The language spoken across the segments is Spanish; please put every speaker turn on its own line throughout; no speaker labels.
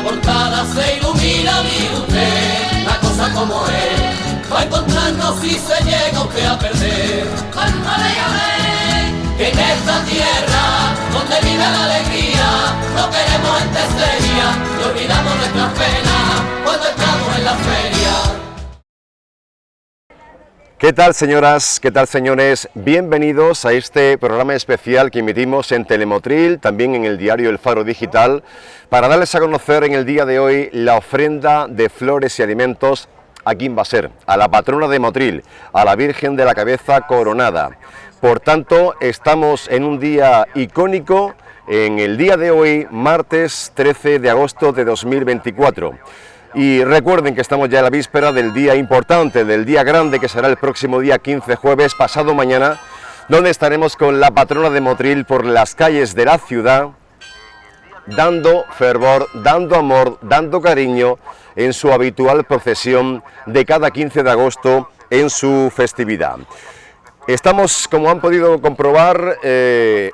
portada se ilumina, mire usted, la cosa como es, va a encontrarnos si se llega usted a perder. Que en esta tierra, donde vive la alegría, no queremos gente seria, y olvidamos nuestras penas cuando estamos en la feria.
¿Qué tal, señoras? ¿Qué tal, señores? Bienvenidos a este programa especial que emitimos en Telemotril, también en el diario El Faro Digital, para darles a conocer en el día de hoy la ofrenda de flores y alimentos a quién va a ser, a la patrona de Motril, a la Virgen de la Cabeza Coronada. Por tanto, estamos en un día icónico, en el día de hoy, martes 13 de agosto de 2024. Y recuerden que estamos ya en la víspera del día importante, del día grande, que será el próximo día 15, jueves, pasado mañana, donde estaremos con la patrona de Motril por las calles de la ciudad, dando fervor, dando amor, dando cariño en su habitual procesión de cada 15 de agosto en su festividad. Estamos, como han podido comprobar,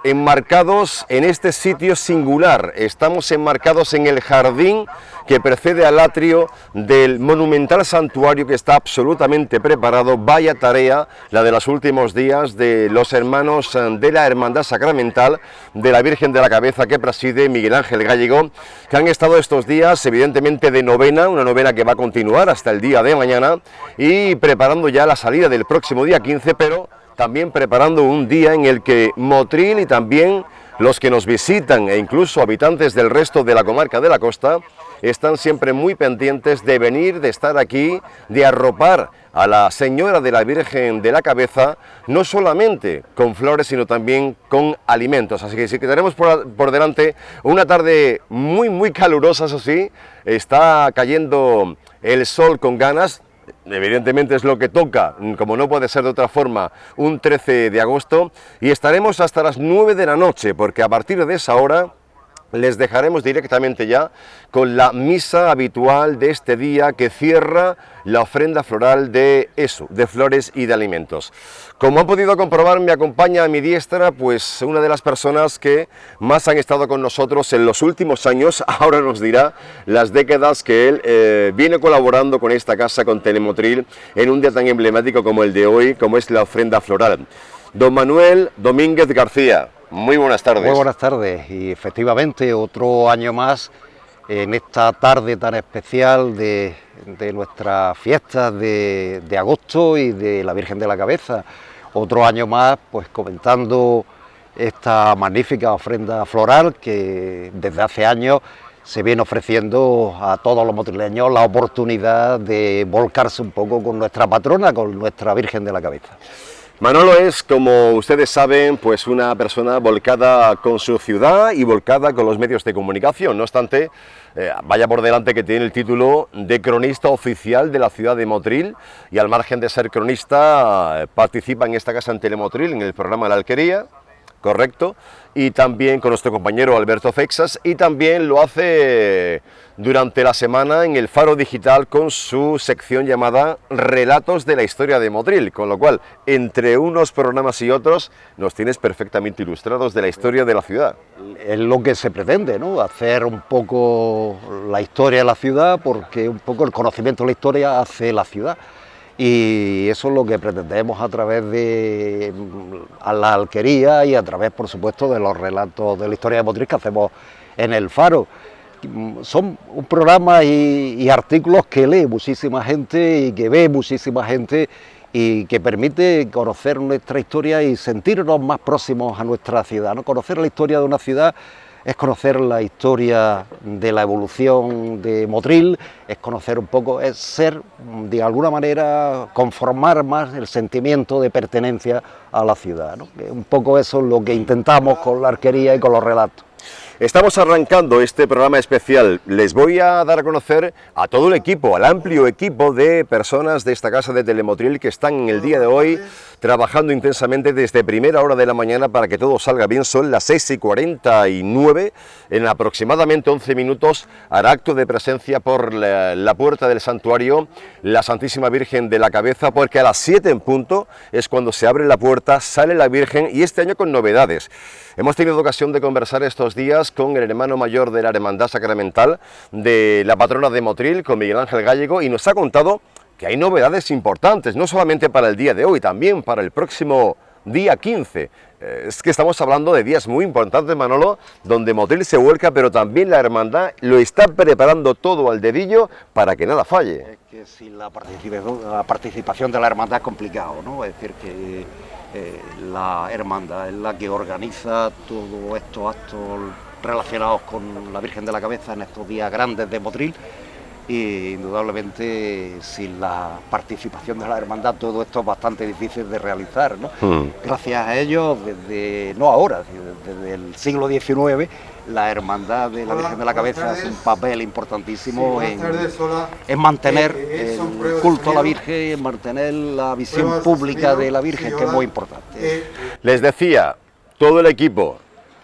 enmarcados en este sitio singular. Estamos enmarcados en el jardín que precede al atrio del monumental santuario que está absolutamente preparado. Vaya tarea la de los últimos días de los hermanos de la Hermandad Sacramental de la Virgen de la Cabeza que preside Miguel Ángel Gallego, que han estado estos días evidentemente de novena, una novena que va a continuar hasta el día de mañana, y preparando ya la salida del próximo día 15, pero también preparando un día en el que Motril y también los que nos visitan e incluso habitantes del resto de la comarca de la costa están siempre muy pendientes de venir, de estar aquí, de arropar a la Señora de la Virgen de la Cabeza, no solamente con flores, sino también con alimentos. Así que sí que tenemos por delante una tarde muy calurosa, eso sí, está cayendo el sol con ganas. Evidentemente es lo que toca, como no puede ser de otra forma, un 13 de agosto, y estaremos hasta las 9 de la noche, porque a partir de esa hora les dejaremos directamente ya con la misa habitual de este día que cierra la ofrenda floral de eso, de flores y de alimentos. Como han podido comprobar, me acompaña a mi diestra pues una de las personas que más han estado con nosotros en los últimos años. Ahora nos dirá las décadas que él viene colaborando con esta casa, con Telemotril, en un día tan emblemático como el de hoy, como es la ofrenda floral. Don Manuel Domínguez García, muy buenas tardes.
Muy buenas tardes, y efectivamente otro año más en esta tarde tan especial de nuestras fiestas de agosto y de la Virgen de la Cabeza. Otro año más pues comentando esta magnífica ofrenda floral que desde hace años se viene ofreciendo a todos los motrileños la oportunidad de volcarse un poco con nuestra patrona, con nuestra Virgen de la Cabeza.
Manolo es, como ustedes saben, pues una persona volcada con su ciudad y volcada con los medios de comunicación. No obstante, vaya por delante que tiene el título de cronista oficial de la ciudad de Motril, y al margen de ser cronista, participa en esta casa en Telemotril, en el programa La Alquería, correcto, y también con nuestro compañero Alberto Fexas, y también lo hace durante la semana en el Faro Digital con su sección llamada Relatos de la Historia de Motril, con lo cual, entre unos programas y otros, nos tienes perfectamente ilustrados de la historia de la ciudad.
Es lo que se pretende, ¿no? Hacer un poco la historia de la ciudad, porque un poco el conocimiento de la historia hace la ciudad. Y eso es lo que pretendemos a través de la alquería y a través, por supuesto, de los relatos de la historia de Motril que hacemos en el Faro. Son un programa y artículos que lee muchísima gente y que ve muchísima gente y que permite conocer nuestra historia y sentirnos más próximos a nuestra ciudad, ¿no? Conocer la historia de una ciudad es conocer la historia de la evolución de Motril, es conocer un poco, es ser, de alguna manera, conformar más el sentimiento de pertenencia a la ciudad, ¿no? Un poco eso es lo que intentamos con la arquería y con los relatos.
Estamos arrancando este programa especial. Les voy a dar a conocer a todo el equipo, al amplio equipo de personas de esta casa de Telemotril que están en el día de hoy trabajando intensamente desde primera hora de la mañana para que todo salga bien. Son las 6:49, en aproximadamente 11 minutos hará acto de presencia por la puerta del santuario la Santísima Virgen de la Cabeza, porque a las 7 en punto es cuando se abre la puerta, sale la Virgen, y este año con novedades. Hemos tenido ocasión de conversar estos días además con el hermano mayor de la Hermandad Sacramental de la patrona de Motril, con Miguel Ángel Gallego, y nos ha contado que hay novedades importantes, no solamente para el día de hoy, también para el próximo día 15. Es que estamos hablando de días muy importantes, Manolo, donde Motril se vuelca, pero también la hermandad lo está preparando todo al dedillo para que nada falle.
Es que sin la participación de la hermandad es complicado, ¿no? Es decir, que la hermandad es la que organiza todos estos actos relacionados con la Virgen de la Cabeza en estos días grandes de Motril. Y indudablemente sin la participación de la hermandad todo esto es bastante difícil de realizar, ¿no? Gracias a ellos, no ahora, desde el siglo XIX, la hermandad de la Virgen de la Cabeza hace un papel importantísimo en mantener el culto a la Virgen y en mantener la visión pública de la Virgen, que es muy importante.
Les decía, todo el equipo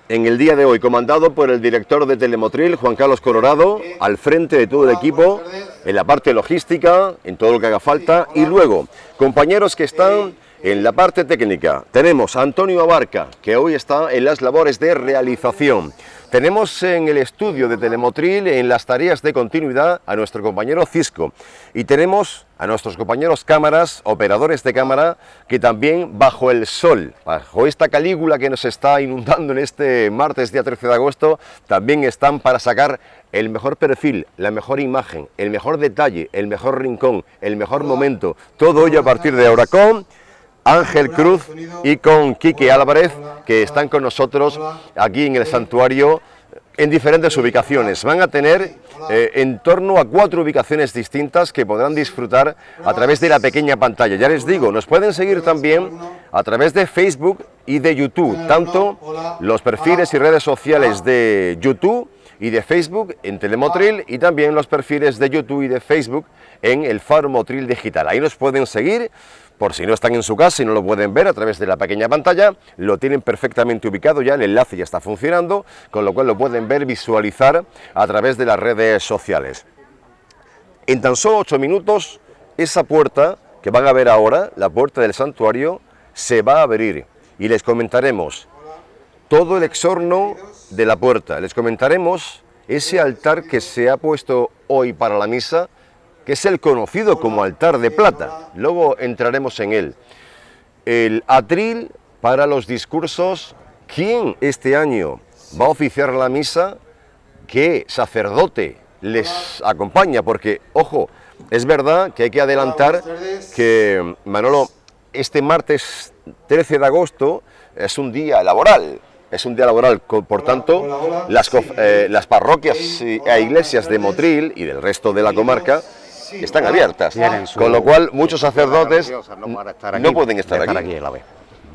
en el día de hoy, comandado por el director de Telemotril, Juan Carlos Colorado, al frente de todo el equipo, en la parte logística, en todo lo que haga falta, y luego, compañeros que están en la parte técnica. Tenemos a Antonio Abarca, que hoy está en las labores de realización. Tenemos en el estudio de Telemotril, en las tareas de continuidad, a nuestro compañero Cisco. Y tenemos a nuestros compañeros cámaras, operadores de cámara, que también bajo el sol, bajo esta calígula que nos está inundando en este martes día 13 de agosto, también están para sacar el mejor perfil, la mejor imagen, el mejor detalle, el mejor rincón, el mejor momento. Todo ello a partir de ahora con Ángel Cruz y con Quique Álvarez, que están con nosotros aquí en el santuario en diferentes ubicaciones. Van a tener en torno a 4 ubicaciones distintas que podrán disfrutar a través de la pequeña pantalla. Ya les digo, nos pueden seguir también a través de Facebook y de YouTube, tanto los perfiles y redes sociales de YouTube y de Facebook en Telemotril, y también los perfiles de YouTube y de Facebook en el Faro Motril Digital. Ahí nos pueden seguir. Por si no están en su casa y no lo pueden ver a través de la pequeña pantalla, lo tienen perfectamente ubicado ya, el enlace ya está funcionando, con lo cual lo pueden ver, visualizar a través de las redes sociales. En tan solo 8 minutos, esa puerta que van a ver ahora, la puerta del santuario, se va a abrir y les comentaremos todo el exorno de la puerta, les comentaremos ese altar que se ha puesto hoy para la misa, que es el conocido como altar de plata, luego entraremos en él. El atril para los discursos, ¿quién este año va a oficiar la misa? ¿Qué sacerdote les acompaña? Porque, ojo, es verdad que hay que adelantar que, Manolo, este martes 13 de agosto es un día laboral. Es un día laboral, por tanto, las parroquias e iglesias de Motril y del resto de la comarca están abiertas, con lo cual muchos sacerdotes no pueden estar aquí.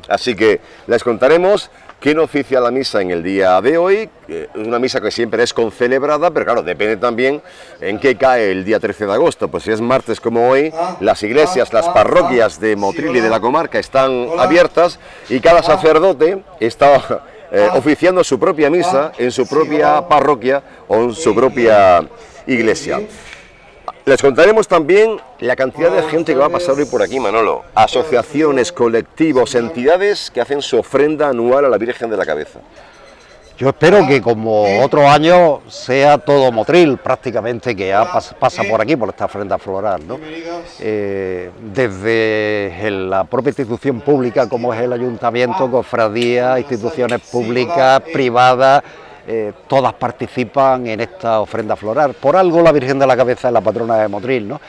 Así que les contaremos quién oficia la misa en el día de hoy, una misa que siempre es concelebrada, pero claro, depende también en qué cae el día 13 de agosto, pues si es martes como hoy, las iglesias, las parroquias de Motril y de la comarca están abiertas y cada sacerdote está oficiando su propia misa en su propia parroquia o en su propia iglesia. Les contaremos también la cantidad de gente que va a pasar hoy por aquí, Manolo. Asociaciones, colectivos, entidades que hacen su ofrenda anual a la Virgen de la Cabeza.
Yo espero que como otros años sea todo Motril prácticamente que pasa por aquí, por esta ofrenda floral, ¿no? Desde la propia institución pública como es el ayuntamiento, cofradías, instituciones públicas, privadas, todas participan en esta ofrenda floral. Por algo la Virgen de la Cabeza es la patrona de Motril, ¿no?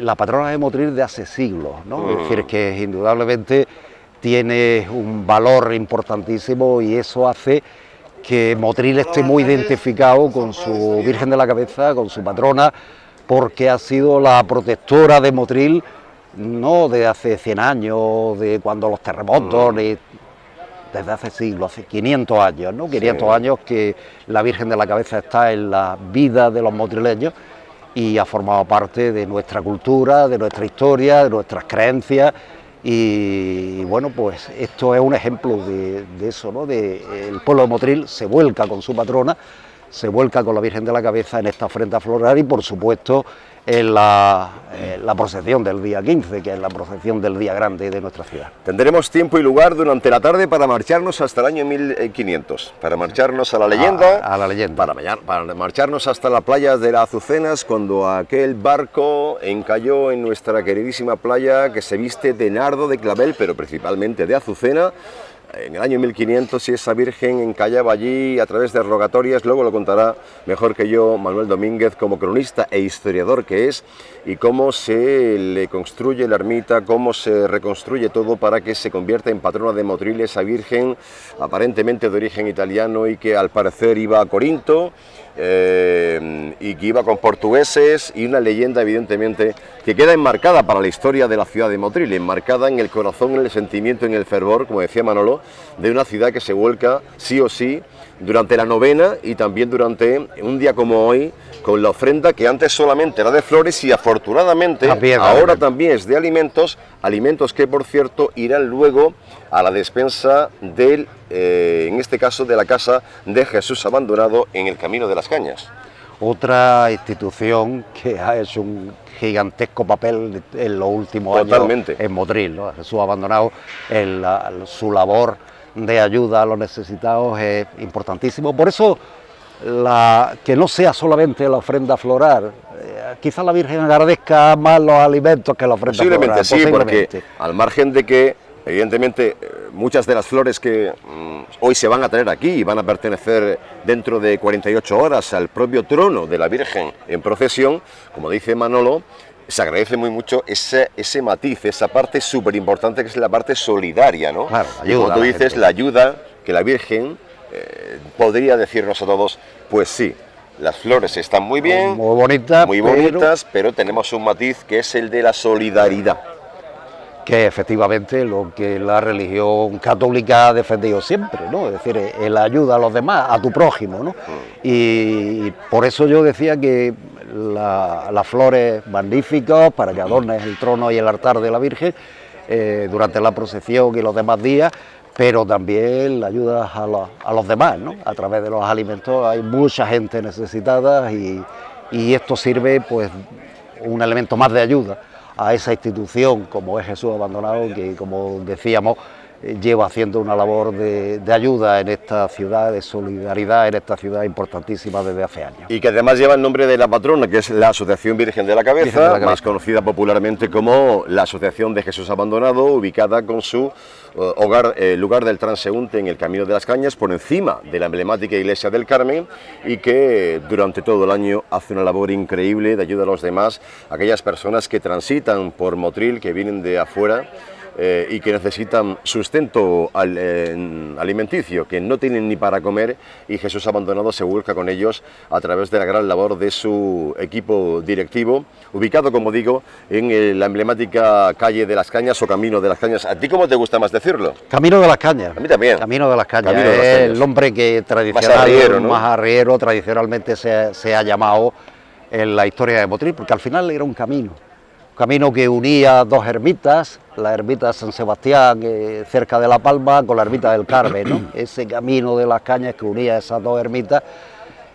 La patrona de Motril de hace siglos, ¿no? Es decir, que indudablemente tiene un valor importantísimo y eso hace que Motril esté muy identificado con su Virgen de la Cabeza, con su patrona, porque ha sido la protectora de Motril, no de hace 100 años, de cuando los terremotos, ni desde hace siglos, hace 500 años, ¿no? 500 años que la Virgen de la Cabeza está en la vida de los motrileños y ha formado parte de nuestra cultura, de nuestra historia, de nuestras creencias. Y bueno, pues esto es un ejemplo de eso, ¿no? El pueblo de Motril se vuelca con su patrona, se vuelca con la Virgen de la Cabeza en esta ofrenda floral y por supuesto en la procesión del día 15, que es la procesión del día grande de nuestra ciudad.
Tendremos tiempo y lugar durante la tarde para marcharnos hasta el año 1500, para marcharnos a la leyenda,
A la leyenda.
para marcharnos hasta la playa de las Azucenas, cuando aquel barco encalló en nuestra queridísima playa que se viste de nardo, de clavel, pero principalmente de azucena, en el año 1500, y esa Virgen encallaba allí a través de rogatorias. Luego lo contará mejor que yo Manuel Domínguez, como cronista e historiador que es, y cómo se le construye la ermita, cómo se reconstruye todo para que se convierta en patrona de Motril, esa Virgen aparentemente de origen italiano y que al parecer iba a Corinto, y que iba con portugueses, y una leyenda evidentemente que queda enmarcada para la historia de la ciudad de Motril, enmarcada en el corazón, en el sentimiento, en el fervor, como decía Manolo, de una ciudad que se vuelca sí o sí durante la novena y también durante un día como hoy, con la ofrenda que antes solamente era de flores y afortunadamente ahora también es de alimentos, alimentos que por cierto irán luego a la despensa del, en este caso de la casa de Jesús Abandonado en el Camino de las Cañas.
Otra institución que ha hecho un gigantesco papel en los últimos
Totalmente.
años en Motril, ¿no? Jesús Abandonado, su labor de ayuda a los necesitados es importantísimo. Por eso, que no sea solamente la ofrenda floral, quizás la Virgen agradezca más los alimentos que la ofrenda floral.
Posiblemente, porque al margen de que, evidentemente, muchas de las flores que hoy se van a traer aquí y van a pertenecer dentro de 48 horas al propio trono de la Virgen en procesión, como dice Manolo, se agradece muy mucho ese matiz, esa parte súper importante que es la parte solidaria, ¿no?
Claro,
y como tú dices, la ayuda que la Virgen podría decirnos a todos, pues sí, las flores están muy bien,
muy bonitas,
pero tenemos un matiz que es el de la solidaridad.
Que efectivamente lo que la religión católica ha defendido siempre, ¿no? Es decir, el ayuda a los demás, a tu prójimo, ¿no? Y por eso yo decía que las flores magníficas para que adornes el trono y el altar de la Virgen durante la procesión y los demás días, pero también la ayuda a los demás, ¿no? A través de los alimentos hay mucha gente necesitada y esto sirve pues un elemento más de ayuda a esa institución como es Jesús Abandonado, que como decíamos lleva haciendo una labor de ayuda en esta ciudad, de solidaridad en esta ciudad importantísima desde hace años.
Y que además lleva el nombre de la patrona, que es la Asociación Virgen de la Cabeza, más conocida popularmente como la Asociación de Jesús Abandonado, ubicada con su hogar, lugar del transeúnte en el Camino de las Cañas, por encima de la emblemática Iglesia del Carmen, y que durante todo el año hace una labor increíble de ayuda a los demás, aquellas personas que transitan por Motril, que vienen de afuera, y que necesitan sustento alimenticio, que no tienen ni para comer, y Jesús Abandonado se vuelca con ellos a través de la gran labor de su equipo directivo, ubicado, como digo, en la emblemática calle de las Cañas o Camino de las Cañas. ¿A ti cómo te gusta más decirlo?
Camino de las Cañas.
A mí también.
Camino de las Cañas.
Camino de las
es
Cañas.
El nombre que más arriero, tradicionalmente se ha llamado en la historia de Motril, porque al final era un camino que unía dos ermitas, la ermita de San Sebastián cerca de La Palma con la ermita del Carmen, ¿no? Ese camino de las Cañas que unía esas dos ermitas,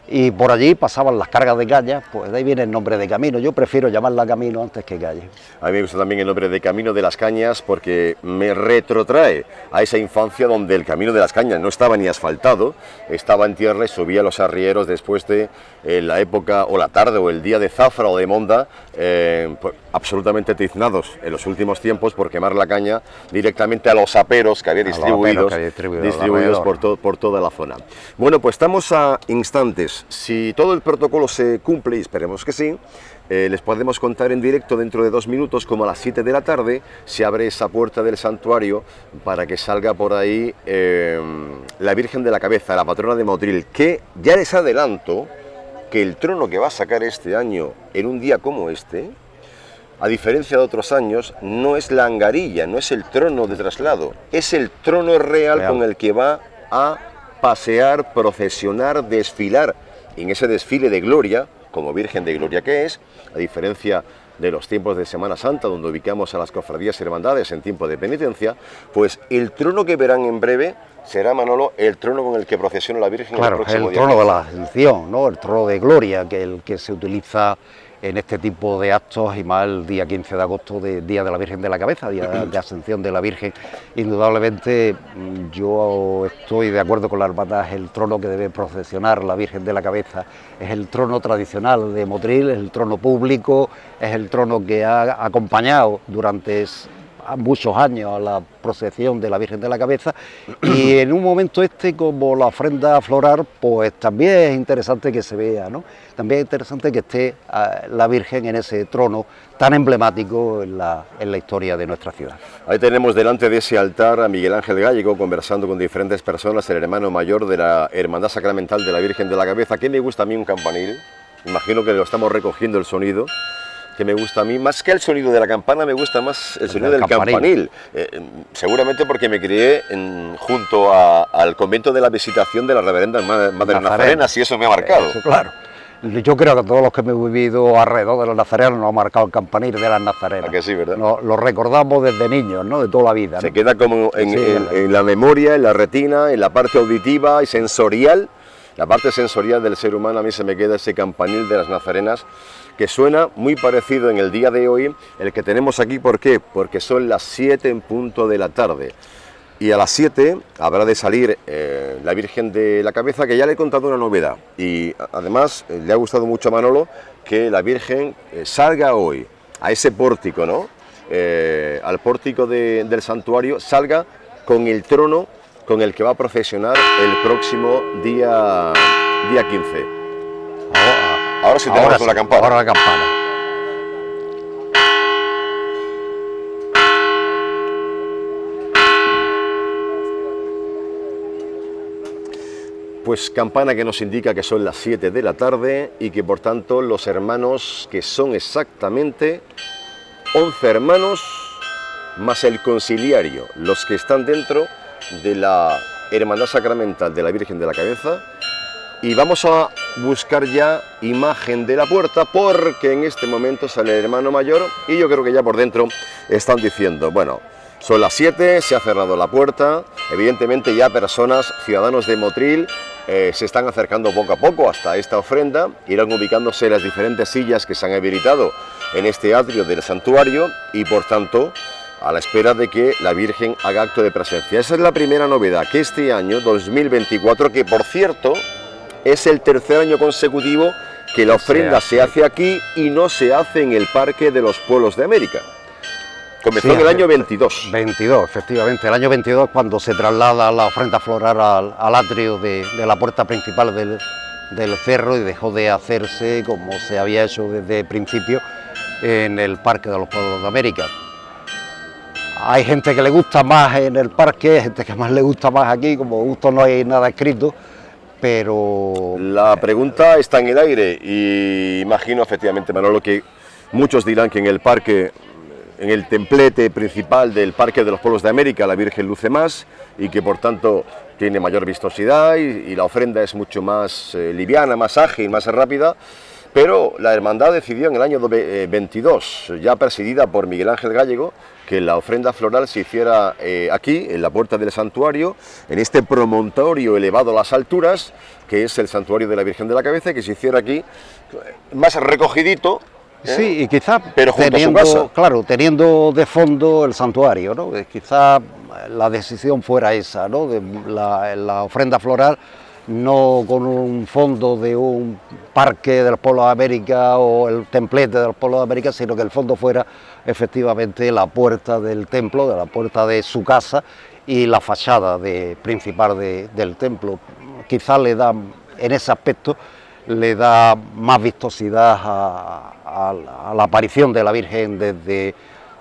y por allí pasaban las cargas de cañas, pues de ahí viene el nombre de camino. Yo prefiero llamarla camino antes que calle. A
mí me gusta también el nombre de Camino de las Cañas porque me retrotrae a esa infancia donde el Camino de las Cañas no estaba ni asfaltado, estaba en tierra y subía los arrieros después de la época o la tarde o el día de zafra o de monda, pues, absolutamente tiznados en los últimos tiempos por quemar la caña directamente a los aperos que había distribuidos por toda la zona. Bueno, pues estamos a instantes. Si todo el protocolo se cumple, y esperemos que sí, les podemos contar en directo dentro de 2 minutos, como a las 7 de la tarde, se abre esa puerta del santuario para que salga por ahí la Virgen de la Cabeza, la patrona de Motril, que ya les adelanto que el trono que va a sacar este año en un día como este, a diferencia de otros años, no es la angarilla, no es el trono de traslado, es el trono real con el que va a pasear, procesionar, desfilar en ese desfile de gloria, como Virgen de Gloria que es, a diferencia de los tiempos de Semana Santa, donde ubicamos a las cofradías y hermandades en tiempo de penitencia, pues el trono que verán en breve será, Manolo, el trono con el que procesiona la Virgen.
Claro, el próximo día. Trono de la Ascensión, ¿no? El trono de gloria, que el que se utiliza en este tipo de actos, y más el día 15 de agosto, Día de la Virgen de la Cabeza, Día de Ascensión de la Virgen. Indudablemente yo estoy de acuerdo con la hermandad, es el trono que debe procesionar la Virgen de la Cabeza, es el trono tradicional de Motril, es el trono público, es el trono que ha acompañado durante muchos años a la procesión de la Virgen de la Cabeza, y en un momento como la ofrenda floral, pues también es interesante que se vea, ¿no? También es interesante que esté la Virgen en ese trono tan emblemático en la historia de nuestra ciudad.
Ahí tenemos delante de ese altar a Miguel Ángel Gallego conversando con diferentes personas, el hermano mayor de la Hermandad Sacramental de la Virgen de la Cabeza. ¿Qué me gusta a mí un campanil? Imagino que lo estamos recogiendo el sonido. Que me gusta a mí, más que el sonido de la campana, me gusta más el sonido del campanil. Seguramente porque me crié junto al convento de la Visitación de la Reverenda Madre Nazarenas, y eso me ha marcado.
Eso, claro. Yo creo que todos los que hemos vivido alrededor de los nazarenos nos ha marcado el campanil de las nazarenas.
¿A que sí, verdad?
Lo recordamos desde niños, ¿no? De toda la vida, ¿no?
Se queda como en la memoria, en la retina, en la parte auditiva y sensorial. La parte sensorial del ser humano, a mí se me queda ese campanil de las nazarenas, que suena muy parecido en el día de hoy, el que tenemos aquí. ¿Por qué? Porque son las 7 en punto de la tarde. Y a las 7 habrá de salir la Virgen de la Cabeza, que ya le he contado una novedad. Y además le ha gustado mucho a Manolo que la Virgen salga hoy a ese pórtico, ¿no? Al pórtico del santuario, salga con el trono con el que va a procesionar el próximo día 15. Ahora sí tenemos la campana.
Ahora la campana.
Pues campana que nos indica que son las 7 de la tarde y que por tanto los hermanos, que son exactamente 11 hermanos más el conciliario, los que están dentro de la Hermandad Sacramental de la Virgen de la Cabeza, y vamos a buscar ya imagen de la puerta, porque en este momento sale el hermano mayor y yo creo que ya por dentro están diciendo, bueno, son las 7, se ha cerrado la puerta, evidentemente ya personas, ciudadanos de Motril, se están acercando poco a poco hasta esta ofrenda, irán ubicándose las diferentes sillas que se han habilitado en este atrio del santuario y por tanto a la espera de que la Virgen haga acto de presencia. Esa es la primera novedad, que este año 2024, que por cierto es el tercer año consecutivo que la ofrenda se hace aquí y no se hace en el Parque de los Pueblos de América. Comenzó en el año 22.
22, efectivamente. El año 22 cuando se traslada la ofrenda floral al atrio de la puerta principal del cerro, y dejó de hacerse como se había hecho desde el principio en el Parque de los Pueblos de América. Hay gente que le gusta más en el parque, gente que más le gusta más aquí, como gusto no hay nada escrito, pero...
La pregunta está en el aire y imagino efectivamente, Manolo, que muchos dirán que en el parque, en el templete principal del Parque de los Pueblos de América, la Virgen luce más y que por tanto tiene mayor vistosidad y la ofrenda es mucho más liviana, más ágil, más rápida. Pero la hermandad decidió en el año 22, ya presidida por Miguel Ángel Gallego, que la ofrenda floral se hiciera aquí, en la puerta del santuario, en este promontorio elevado a las alturas, que es el santuario de la Virgen de la Cabeza, que se hiciera aquí más recogidito.
Sí, y quizás
pero junto a su casa.
Claro, teniendo de fondo el santuario, ¿no? Quizás la decisión fuera esa, ¿no? De la ofrenda floral, no con un fondo de un parque de los Pueblos de América o el templete de los Pueblos de América, sino que el fondo fuera efectivamente la puerta del templo, de la puerta de su casa y la fachada principal del templo. Quizás le da, en ese aspecto, le da más vistosidad a la aparición de la Virgen desde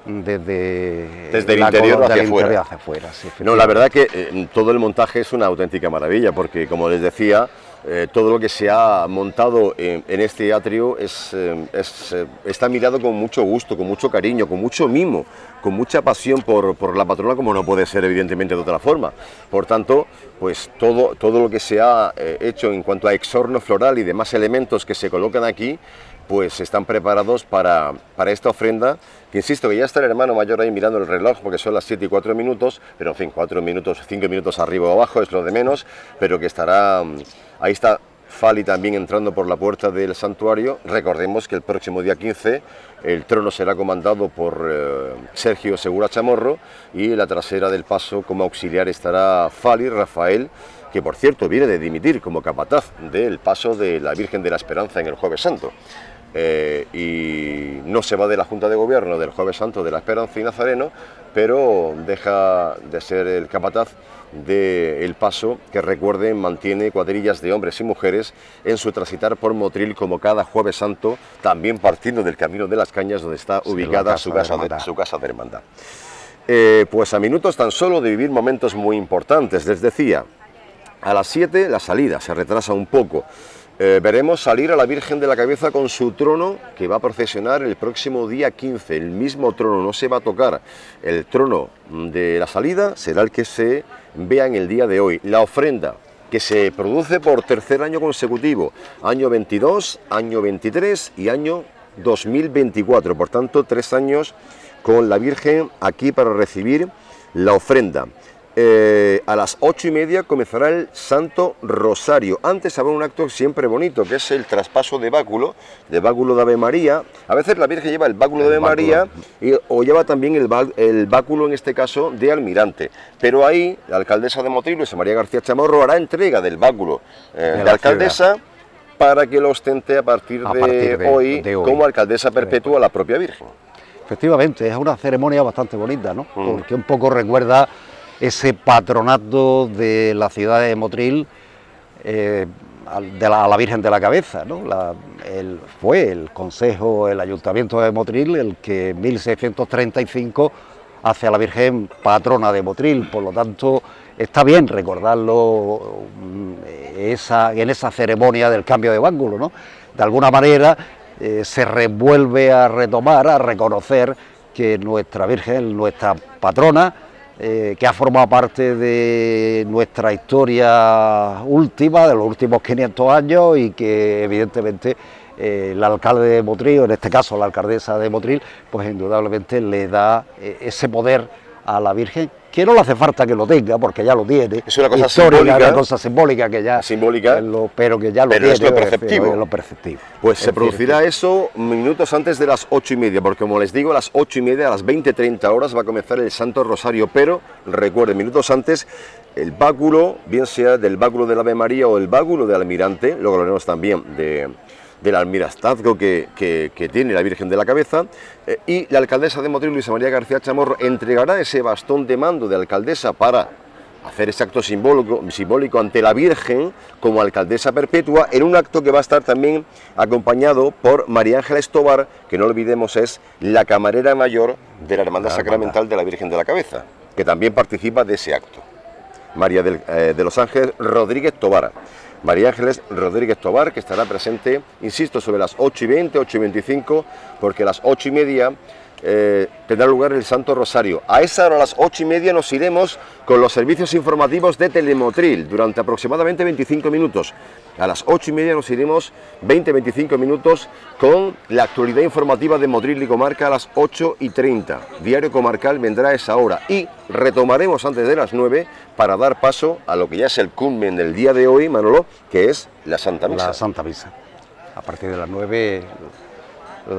el interior hacia afuera. Sí,
no, la verdad que todo el montaje es una auténtica maravilla, porque como les decía, todo lo que se ha montado en este atrio está mirado con mucho gusto, con mucho cariño, con mucho mimo, con mucha pasión por la patrona, como no puede ser evidentemente de otra forma. Por tanto, pues todo lo que se ha hecho en cuanto a exorno floral y demás elementos que se colocan aquí, pues están preparados para esta ofrenda, que insisto que ya está el hermano mayor ahí mirando el reloj porque son las 7 y 4 minutos, pero en fin, 4 minutos, 5 minutos arriba o abajo es lo de menos, pero que estará, ahí está Fali también entrando por la puerta del santuario. Recordemos que el próximo día 15 el trono será comandado por Sergio Segura Chamorro y en la trasera del paso como auxiliar estará Fali Rafael, que por cierto viene de dimitir como capataz del paso de la Virgen de la Esperanza en el Jueves Santo. Y no se va de la Junta de Gobierno del Jueves Santo de la Esperanza y Nazareno, pero deja de ser el capataz del paso, que recuerden mantiene cuadrillas de hombres y mujeres en su transitar por Motril como cada Jueves Santo, también partiendo del Camino de las Cañas, donde está ubicada su casa de hermandad. Pues a minutos tan solo de vivir momentos muy importantes, les decía, a las 7 la salida se retrasa un poco. Veremos salir a la Virgen de la Cabeza con su trono, que va a procesionar el próximo día 15. El mismo trono, no se va a tocar. El trono de la salida será el que se vea en el día de hoy. La ofrenda, que se produce por tercer año consecutivo, año 22, año 23 y año 2024. Por tanto, 3 años con la Virgen aquí para recibir la ofrenda. A las 8:30 comenzará el Santo Rosario. Antes habrá un acto siempre bonito, que es el traspaso de báculo de Ave María. A veces la Virgen lleva el báculo de Ave María o lleva también el báculo, en este caso, de Almirante. Pero ahí la alcaldesa de Motril, Luisa María García Chamorro, hará entrega del báculo de la alcaldesa para que lo ostente a partir de hoy como alcaldesa perpetua la propia Virgen.
Efectivamente, es una ceremonia bastante bonita, ¿no? Porque un poco recuerda ese patronato de la ciudad de Motril a la Virgen de la Cabeza, ¿no? Fue el Consejo, el Ayuntamiento de Motril el que en 1635 hace a la Virgen patrona de Motril, por lo tanto está bien recordarlo en esa ceremonia del cambio de báculo, ¿no? De alguna manera se vuelve a retomar, a reconocer que nuestra Virgen, nuestra patrona, que ha formado parte de nuestra historia última, de los últimos 500 años, y que evidentemente el alcalde de Motril, en este caso la alcaldesa de Motril, pues indudablemente le da ese poder a la Virgen, que no le hace falta que lo tenga, porque ya lo tiene.
Es una cosa
histórica,
simbólica.
Una cosa simbólica que ya...
Simbólica,
pero que ya lo tiene.
Es lo perceptivo.
Es lo perceptivo.
Pues se producirá eso minutos antes de las 8:30, porque como les digo, a las 8:30, a las 20:30 horas va a comenzar el Santo Rosario, pero recuerden, minutos antes, el báculo, bien sea del báculo del Ave María o el báculo del Almirante, luego hablaremos también del almirastazgo que tiene la Virgen de la Cabeza, y la alcaldesa de Motril, Luisa María García Chamorro, entregará ese bastón de mando de alcaldesa para hacer ese acto simbólico ante la Virgen como alcaldesa perpetua, en un acto que va a estar también acompañado por María Ángeles Tobar, que no olvidemos es la camarera mayor de la Hermandad Sacramental de la Virgen de la Cabeza, que también participa de ese acto. María de los Ángeles Rodríguez Tobar. María Ángeles Rodríguez Tobar, que estará presente, insisto, sobre las 8:20, 8:25, porque a las 8:30 tendrá lugar el Santo Rosario. A esa hora, a las 8:30, nos iremos con los servicios informativos de Telemotril durante aproximadamente 25 minutos. A las 8:30 nos iremos 20-25 minutos con la actualidad informativa de Motril y Comarca a las 8:30. Diario Comarcal vendrá a esa hora y retomaremos antes de las 9 para dar paso a lo que ya es el culmen del día de hoy, Manolo, que es la Santa Misa.
La Santa Misa. A partir de las 9,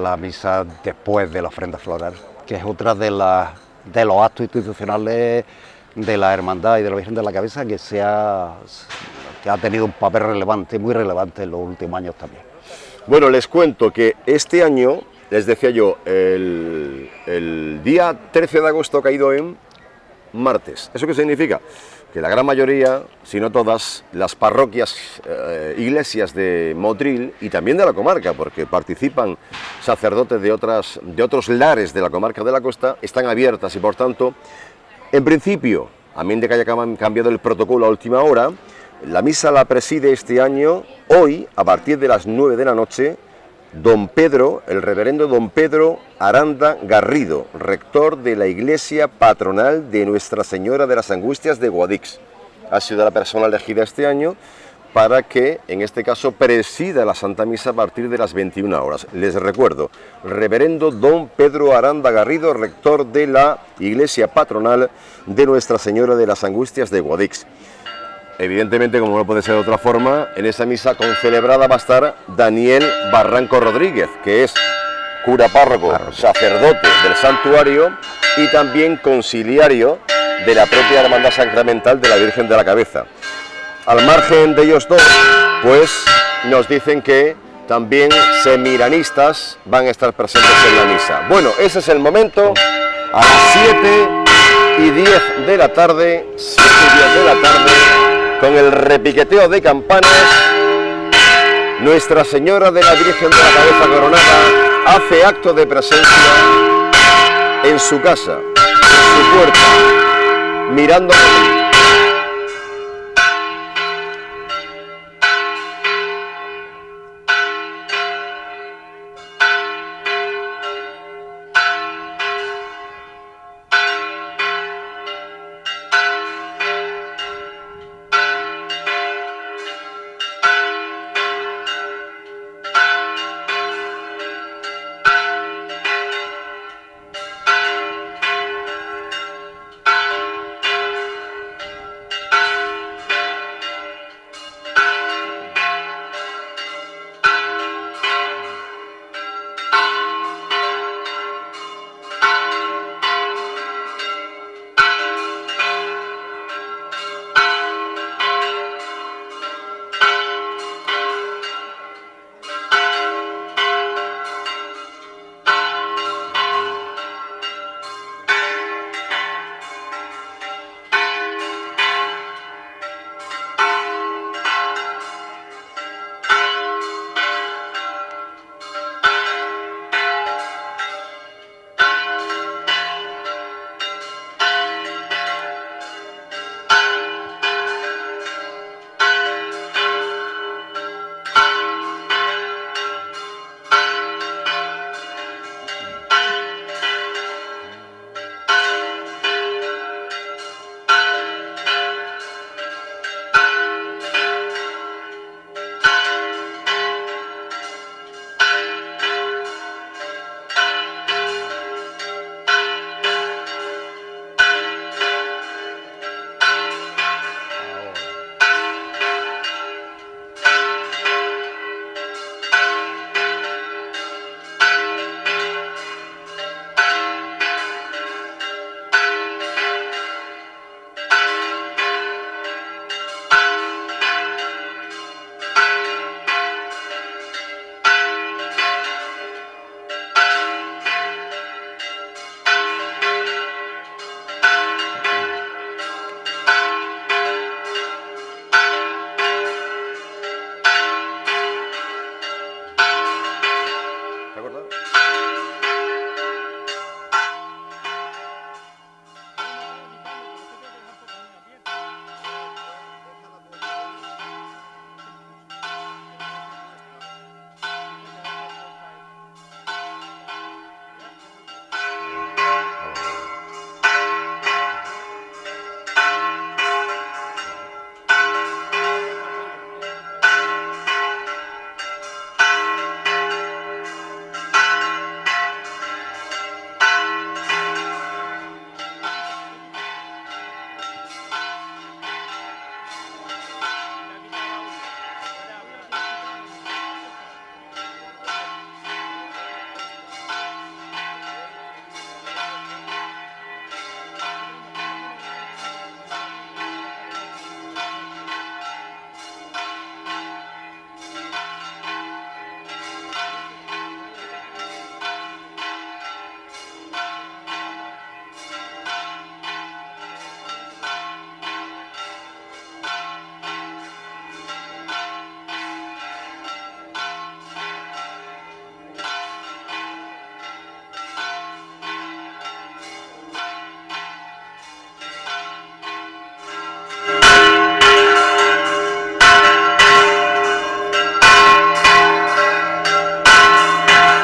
la misa después de la ofrenda floral, que es otra de los actos institucionales de la Hermandad y de la Virgen de la Cabeza que ha tenido un papel relevante, muy relevante en los últimos años también.
Bueno, les cuento que este año, les decía yo, el día 13 de agosto ha caído en martes. ¿Eso qué significa? Que la gran mayoría, si no todas, las parroquias, iglesias de Motril y también de la comarca, porque participan sacerdotes de otros lares de la comarca de la costa, están abiertas y por tanto, en principio, a menos de que haya cambiado el protocolo a última hora, la misa la preside este año, hoy, a partir de las 9 de la noche, don Pedro, el reverendo don Pedro Aranda Garrido, rector de la Iglesia Patronal de Nuestra Señora de las Angustias de Guadix. Ha sido la persona elegida este año para que, en este caso, presida la Santa Misa a partir de las 21 horas. Les recuerdo, reverendo don Pedro Aranda Garrido, rector de la Iglesia Patronal de Nuestra Señora de las Angustias de Guadix. evidentemente, como no puede ser de otra forma, en esa misa concelebrada va a estar Daniel Barranco Rodríguez, que es cura párroco, sacerdote del santuario y también conciliario de la propia Hermandad Sacramental de la Virgen de la Cabeza. Al margen de ellos dos, pues nos dicen que también semiranistas van a estar presentes en la misa. Bueno, ese es el momento, a las 7:10 de la tarde, 7:10 de la tarde, con el repiqueteo de campanas, Nuestra Señora de la Virgen de la Cabeza Coronada hace acto de presencia en su casa, en su puerta, mirando a Madrid.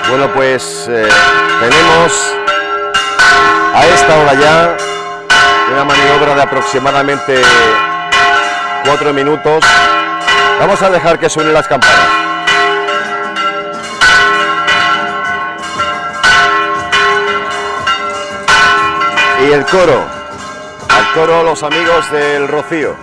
Bueno, pues tenemos a esta hora ya una maniobra de aproximadamente 4 minutos. Vamos a dejar que suenen las campanas. Y el coro, al coro los amigos del Rocío.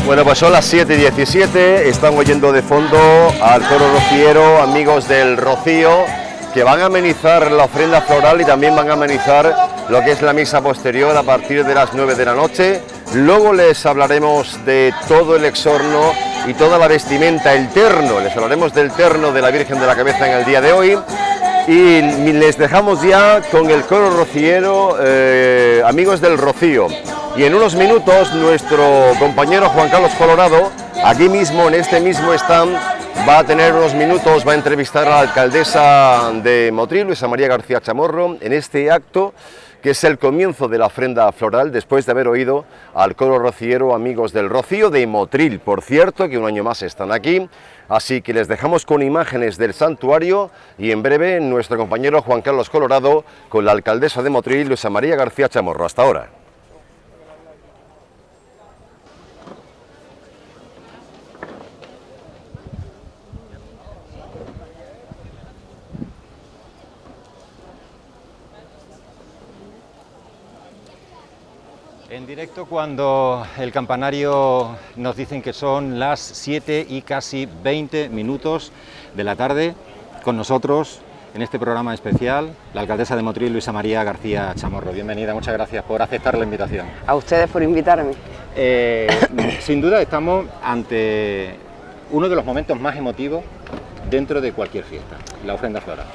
Bueno, pues son las 7:17, están oyendo de fondo al coro rociero, amigos del Rocío, que van a amenizar la ofrenda floral y también van a amenizar lo que es la misa posterior a partir de las 9 de la noche. Luego les hablaremos de todo el exorno y toda la vestimenta, el terno, les hablaremos del terno de la Virgen de la Cabeza en el día de hoy. Y les dejamos ya con el coro rociero, amigos del Rocío. Y en unos minutos nuestro compañero Juan Carlos Colorado, aquí mismo, en este mismo stand, va a tener unos minutos, va a entrevistar a la alcaldesa de Motril, Luisa María García Chamorro, en este acto que es el comienzo de la ofrenda floral, después de haber oído al coro rociero Amigos del Rocío de Motril, por cierto, que un año más están aquí. Así que les dejamos con imágenes del santuario y en breve nuestro compañero Juan Carlos Colorado con la alcaldesa de Motril, Luisa María García Chamorro. Hasta ahora.
En directo cuando el campanario nos dicen que son las 7 y casi 20 minutos de la tarde, con nosotros en este programa especial, la alcaldesa de Motril, Luisa María García Chamorro. Bienvenida, muchas gracias por aceptar la invitación.
A ustedes por invitarme.
Sin duda estamos ante uno de los momentos más emotivos dentro de cualquier fiesta, la ofrenda floral.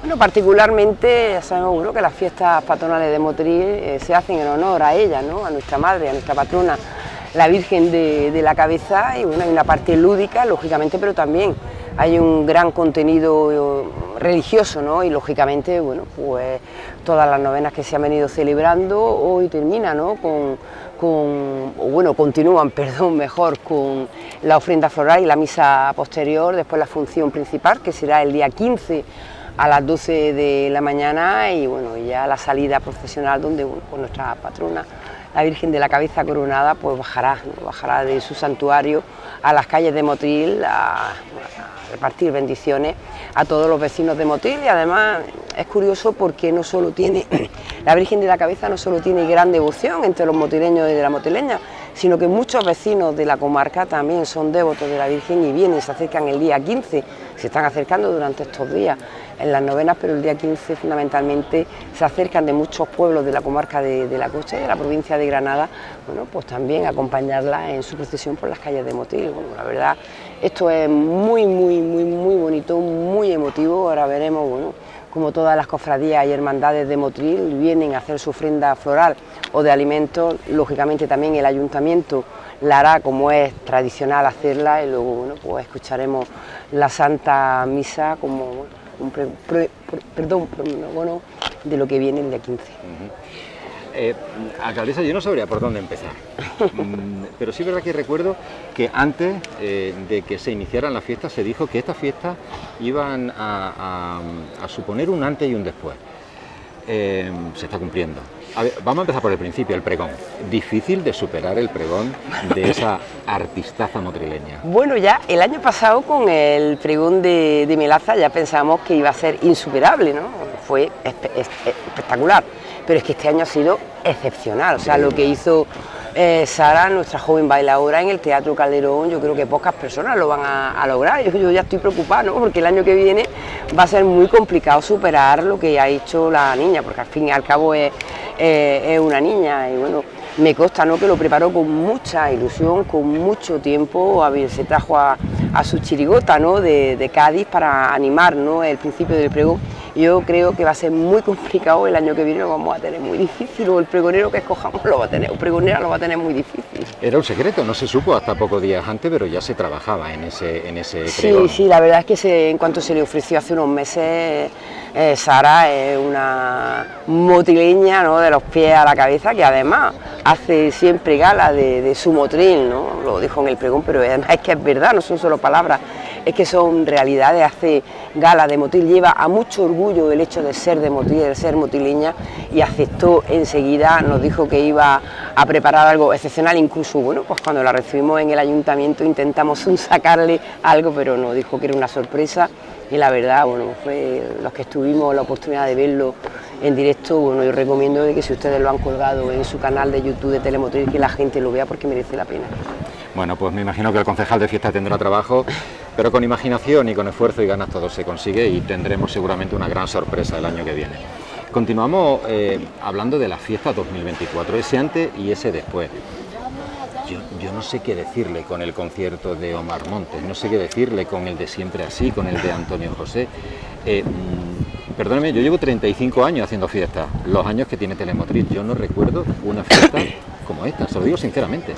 Bueno, particularmente ya sabemos bueno, que las fiestas patronales de Motril se hacen en honor a ella, ¿no? A nuestra madre, a nuestra patrona, la Virgen de la Cabeza, y bueno, hay una parte lúdica, lógicamente, pero también hay un gran contenido religioso, ¿no? Y lógicamente, bueno, pues todas las novenas que se han venido celebrando hoy terminan, ¿no? Continúan con la ofrenda floral y la misa posterior, después la función principal, que será el día 15 a las 12 de la mañana, y bueno, ya la salida procesional donde pues nuestra patrona, la Virgen de la Cabeza coronada, pues bajará de su santuario a las calles de Motril a repartir bendiciones a todos los vecinos de Motril. Y además es curioso porque no solo tiene, la Virgen de la Cabeza no solo tiene gran devoción entre los motrileños y de la motrileña, sino que muchos vecinos de la comarca también son devotos de la Virgen y vienen, se acercan el día 15, se están acercando durante estos días en las novenas, pero el día 15 fundamentalmente se acercan de muchos pueblos de la comarca de La Cocha y de la provincia de Granada, bueno, pues también acompañarla en su procesión por las calles de Motril. Bueno, la verdad, esto es muy bonito, muy emotivo. Ahora veremos, bueno, como todas las cofradías y hermandades de Motril vienen a hacer su ofrenda floral o de alimentos. Lógicamente también el ayuntamiento la hará como es tradicional hacerla, y luego bueno, pues escucharemos la Santa Misa como de lo que viene el día 15.
Alcaldesa, yo no sabría por dónde empezar, pero sí es verdad que recuerdo que antes de que se iniciaran las fiestas se dijo que estas fiestas iban a suponer un antes y un después. Se está cumpliendo. A ver, vamos a empezar por el principio, el pregón. Difícil de superar el pregón de esa artistaza motrileña.
Bueno, ya el año pasado con el pregón de Melaza ya pensábamos que iba a ser insuperable, ¿no? Fue espectacular, pero es que este año ha sido excepcional. O sea, lo que hizo Sara, nuestra joven bailadora, en el Teatro Calderón, yo creo que pocas personas lo van a lograr. Yo ya estoy preocupada, ¿no? Porque el año que viene va a ser muy complicado superar lo que ha hecho la niña, porque al fin y al cabo es una niña, y bueno, me consta, ¿no?, que lo preparó con mucha ilusión, con mucho tiempo. Se trajo a su chirigota, ¿no?, de Cádiz para animar, ¿no?, el principio del pregón. Yo creo que va a ser muy complicado el año que viene, lo vamos a tener muy difícil, o el pregonero que escojamos lo va a tener, o pregonera lo va a tener muy difícil.
Era un secreto, no se supo hasta pocos días antes, pero ya se trabajaba en ese pregón.
Sí, la verdad es que en cuanto se le ofreció hace unos meses, Sara es una motrileña, ¿no?, de los pies a la cabeza, que además hace siempre gala de su Motril, ¿no? Lo dijo en el pregón, pero además es que es verdad, no son solo palabras, es que son realidades. Hace gala de Motril, lleva a mucho orgullo el hecho de ser de Motril, de ser motrileña, y aceptó enseguida, nos dijo que iba a preparar algo excepcional. Incluso, bueno, pues cuando la recibimos en el ayuntamiento intentamos sacarle algo, pero nos dijo que era una sorpresa. Y la verdad, bueno, fue los que tuvimos la oportunidad de verlo en directo, bueno, yo recomiendo que si ustedes lo han colgado en su canal de YouTube de Telemotril, que la gente lo vea porque merece la pena.
Bueno, pues me imagino que el concejal de fiestas tendrá trabajo, pero con imaginación y con esfuerzo y ganas todo se consigue y tendremos seguramente una gran sorpresa el año que viene. Continuamos hablando de la fiesta 2024, ese antes y ese después. Yo no sé qué decirle con el concierto de Omar Montes, no sé qué decirle con el de Siempre Así, con el de Antonio José. Perdóneme, yo llevo 35 años haciendo fiestas, los años que tiene Telemotriz. Yo no recuerdo una fiesta como esta, se lo digo sinceramente.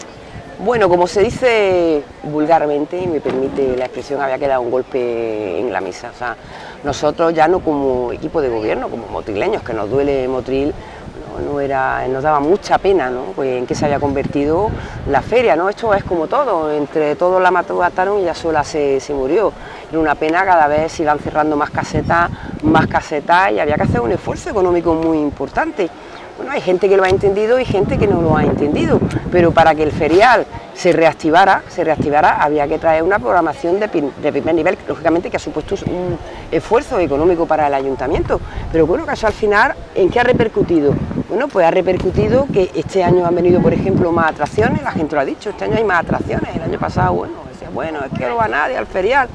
Bueno, como se dice vulgarmente, y me permite la expresión, había quedado un golpe en la mesa. O sea, nosotros ya no como equipo de gobierno, como motrileños, que nos duele Motril, nos daba mucha pena, ¿no? Pues en qué se había convertido la feria, ¿no? Esto es como todo, entre todos la mataron y ella sola se murió. Era una pena, cada vez se iban cerrando más casetas y había que hacer un esfuerzo económico muy importante. Bueno, hay gente que lo ha entendido y gente que no lo ha entendido, pero para que el ferial se reactivara, había que traer una programación de primer nivel, lógicamente que ha supuesto un esfuerzo económico para el ayuntamiento, pero bueno, que eso al final, ¿en qué ha repercutido? Bueno, pues ha repercutido que este año han venido, por ejemplo, más atracciones, la gente lo ha dicho, este año hay más atracciones, el año pasado, bueno, es que no va nadie al ferial.